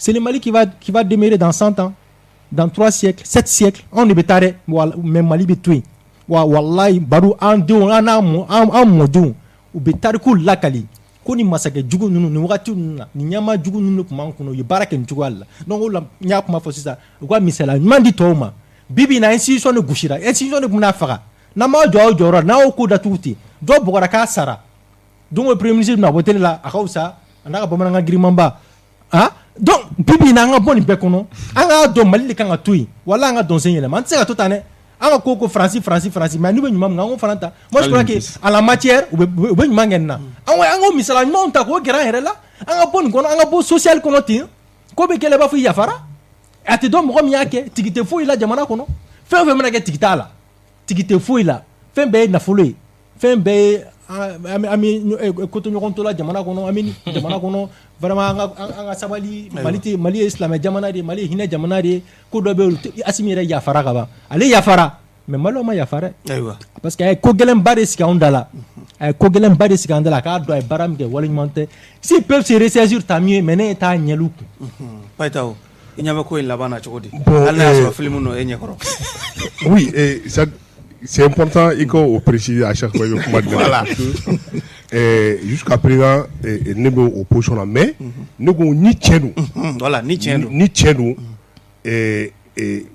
C'est le Mali qui va demeurer dans 100 ans, dans 3 siècles, 7 siècles. On est bétaré, même Mali bétoué. Wallahi, baru en modou, ou bétaré kou lakali. Koni masake djugo nunu, ni wakati nuna, ni nyama djugo nunu kumankuno, yu barake ntugwala. Donc, on a kuma fosisa. Kwa misela, mandi toma. Bibi na institution de gushira, institution de munafara. Na ma jora, na oko datuti. Do bogaraka sara. Donc, le premier ministre na botel la, akausa, anaka bomanga grimamba. Ah? Donc bibi na nga boni bekono anga do Mali kanga tui wala nga don senyele man tseka totane anga koko France mais nous nyuma nga on faranta moi je crois que en la matière ou nyuma ngenna anga misala nyuma on ta ko grand herela anga boni kono anga bo social kono ti ko be kele ba fu yafara ati do mo mi yake tigite fu ila jamana kono fe mena ke tigitala tigite fu ila fe be na fuloi fe be ami koto nyokonto la jamana kono amini jamana kono vraiment anga sabali Mali islam jamana de Mali hina jamana de ko do be asimira ya fara kaba ale ya fara mais malo ma ya fara aywa parce que ko gelen bare sika ondala ko gelen bare sika ondala ka do ay baram ke wali monte si peuvent se ressaisir tant mieux mais ta nyelu paitao inyama ko labana chokodi ala so film no enye koro oui et ça c'est important il faut préciser à chaque fois voilà. Jusqu'à présent ne be opposition là mais ne go ni tchenu voilà ni tchenu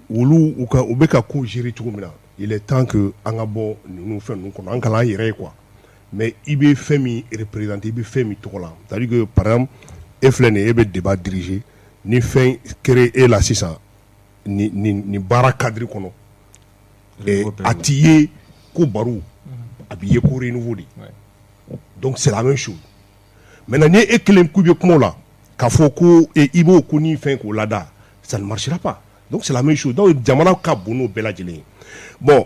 wulu ou ka obeka ko gérer tout mina il est temps que angabo nous fait nous qu'on angala yere quoi mais ibe femi représenter ibe femi to là c'est-à-dire que par exemple eflene ebe débat dirigé ni fin créer la 600 ni bara cadre kono attirer ko barou habiller ko renouveau di donc c'est la même chose maintenant ni eklem kubie komo là ka foko et ibo ko ni fin ko lada ça ne marchera pas donc c'est la même chose donc jamana ka bono beladjele bon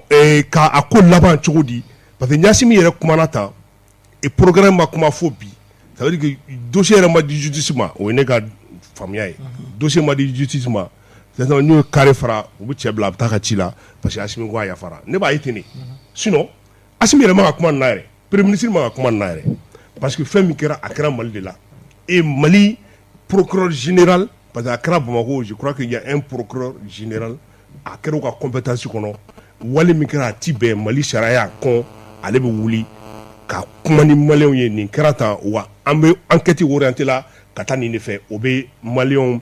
ka akol laban chogodi parce que nyasimi yere kumanata et programme ma kuma phobie ça veut dire que dossier ma di justice ma o nega famia dossier ma di justice ma c'est un new carré fara ou tchebla taka chila parce que asimi go ya fara ne ba yitini sinon asimi yere ma kuma naire premier ministre ma kuma naire parce que femi kera akra Mali de là et Mali procureur général parce que akra Bamako je crois qu'il y a un procureur général akra ko compétence kono wali mikra tibe Mali sharia kon ale be wuli ka kuma ni malien ye ni karata wa ambe enquête orientée là katani ne fait obe malien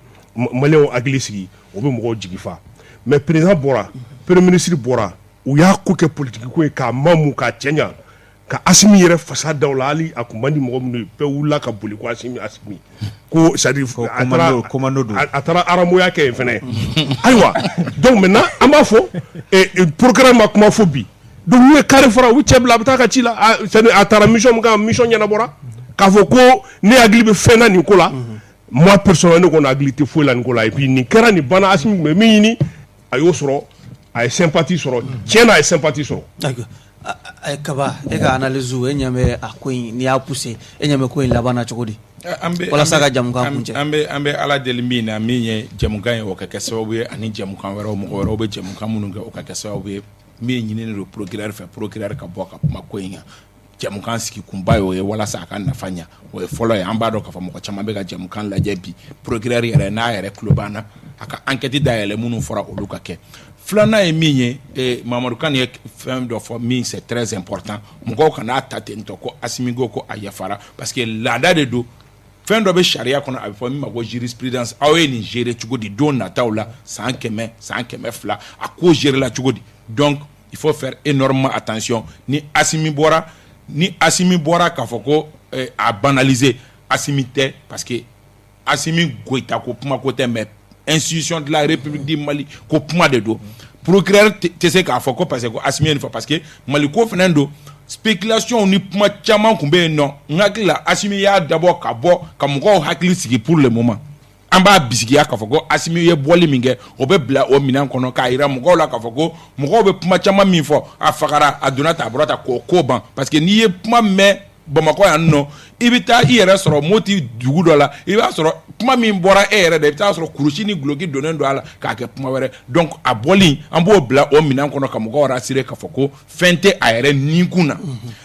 aglisigi obe mo jigifa mais président bora premier ministre bora ou ya ko ke politique ko ka mamu ka tenya ka asimi yere fasa dawla ali akumandi mo mu pe wula ka boli ko asimi ko ça dit atara aramo ya ke fene aywa donc maintenant amba fo et programme akuma phobie donc nous carré fora wu tchebla bataka chila c'est atara mission nyana bora ka fo ko ne agli be fena ni ko la moi personnellement on a glité fo la Nicolas et puis ni kera ni bana asimi me mini ayo soro ay sympathie soro tiena ay sympathie soro d'accord ay kaba e ka analyse enyame akoy ni a pousser enyame ko labana chokodi wala saka jamukan kunje ambe ala delmina minye jamukan o ka kasobe ani jamukan wero mo wero be jamukan mununga o ka kasobe mi nyine le procureur ka boka makoyinga jamukan siki kumbayo ye wala saka nafanya o follow ya ambado ka famo ko chama be ka jamukan la jebi procureur yere na yere klubana aka enquête daele munu fora oluka ke flana e minye e Mamadou Kane ye femme de famille c'est très important moko kana tate ntoko asimigo ko ayafara parce que la date de fin do be sharia kono abi fami mago jurisprudence awe ni gérer tugodi don nataula sans keme fla a ko gérer la tugodi donc il faut faire énormément attention ni asimi bora ka foko a banaliser asimité parce que asimi goita ko puma côté mais institution de la République du Mali ko puma de do procureur tese ka foko parce que asimi une fois parce que Mali ko fenando spéculation ni puma chama kumbe non ngakila asimi ya d'abord ka bo ka mko hakili sigi pour le moment an b'a bisigiya k'a fɔ ko Asimi ye bɔli min kɛ o bɛ bila o minɛn kɔnɔ k'a yira mɔgɔw la k'a fɔ ko mɔgɔw bɛ kuma caman min fɔ a fagara a donna ta a bɔra ta k'o ko ban parce que n'i ye kuma mɛn Bamakɔ yan nɔ i bɛ taa i yɛrɛ sɔrɔ Moti dugu dɔ la i b'a sɔrɔ kuma min bɔra e yɛrɛ de i bɛ taa sɔrɔ kurusi ni guloki donnen don a la k'a kɛ kuma wɛrɛ donc a bɔli an b'o bila o minɛn kɔnɔ ka mɔgɔw rassurer k'a fɔ ko fɛn tɛ a yɛrɛ nikun na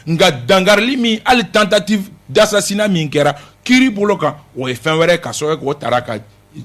nka dangarili min hali tentative d'assassinat min kɛra kiiri bolo kan o ye fɛn wɛrɛ ka sɔrɔ k'o taara ka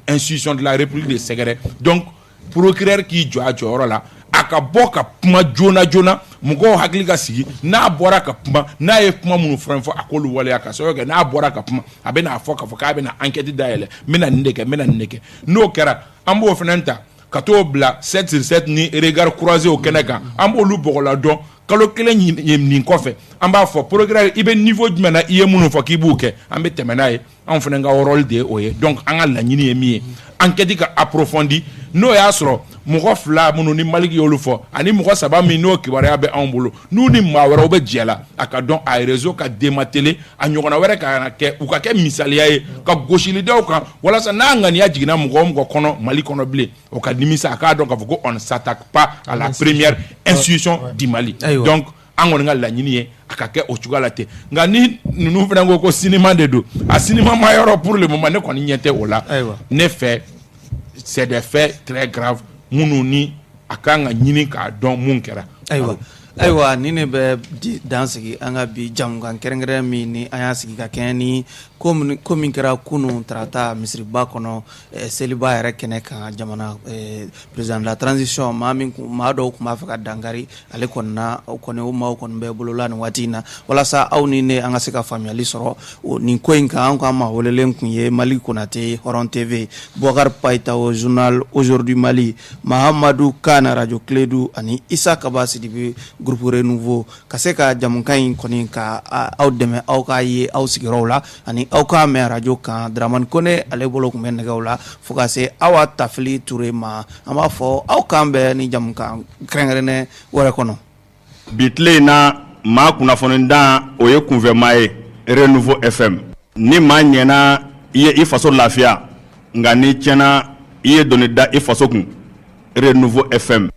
institution de la République de sɛgɛrɛ donc procureur k'i jɔ a jɔyɔrɔ la a ka bɔ ka kuma joona joona mɔgɔw hakili ka sigi n'a bɔra ka kuma n'a ye kuma minnu fɛn fɔ a k'olu waleya ka sababu kɛ n'a bɔra ka kuma a bɛ n'a fɔ k'a fɔ k'a bɛ na enquête dayɛlɛ n bɛ na nin de kɛ n bɛ na nin de kɛ n'o kɛra an b'o fana ta ka t'o bila 7 sur 7 ni regard croisé o kɛnɛ kan an b'olu bɔgɔla dɔn kalo kelen nin kɔfɛ an b'a fɔ procureur i bɛ niveau jumɛn na i ye minnu fɔ k'i b'u kɛ an bɛ tɛmɛ n'a ye anw fana ka rôle de ye o ye donc an ka laɲini ye min ye enquête ka approfondi n'o y'a sɔrɔ mɔgɔ fila minnu ni Maliki y'olu fɔ ani mɔgɔ saba min n'o kibaruya bɛ anw bolo n'u ni maa wɛrɛw bɛ jɛ la a ka dɔn a réseau ka démanteler a ɲɔgɔnna wɛrɛ ka kɛ u ka kɛ misaliya ye ka gosilidaw kan walasa n'a ŋaniya jiginna mɔgɔ o mɔgɔ kɔnɔ Mali kɔnɔ bilen o ka nimisa a k'a dɔn k'a fɔ ko on ne s'attaque pas à la première institution du Mali donc an kɔni ka laɲini ye a ka kɛ o cogoya la ten nka ni ninnu fana ko cinéma de don a cinéma ma yɔrɔ pour le moment ne kɔni ɲɛ tɛ o la ne fɛ c'est des faits très graves minnu ni a kan ka ɲini k'a dɔn mun kɛra ayiwa ni ne bɛ dan sigi an ka bi jamukan kɛrɛnkɛrɛn min ni an y'a sigi ka kɛɲɛ ni ko min kɛra kunun tarata misiriba kɔnɔ seliba yɛrɛ kɛnɛ kan jamana président de la transition maa dɔw tun b'a fɛ ka dankari ale kɔni na o maaw kɔni bɛ bolola nin waati in na walasa aw ni ne an ka se ka faamuyali sɔrɔ nin ko in kan an ka maa welelen tun ye Mali Konate Hɔrɔn TV Boubacar Payita o journal Aujourd'hui Mali Mahamadou Kana Radio Clédou ani Issa Kaba Sidibe groupe Renouveau ka se ka jamukan in kɔni ka aw dɛmɛ aw k'a ye aw sigiyɔrɔw la ani aw k'a mɛn radio kan Dramane Kone ale bolo tun bɛ nɛgɛw la fo ka se Awa Tafili Ture ma an b'a fɔ aw k'an bɛɛ ni jamukan kɛrɛnkɛrɛnnen wɛrɛ kɔnɔ bi tile in na maa kunnafoni dan o ye kunfɛmaa ye Renouveau FM ni maa ɲɛna i ye i faso lafiya nka ni tiɲɛna i ye doni da i faso kun Renouveau FM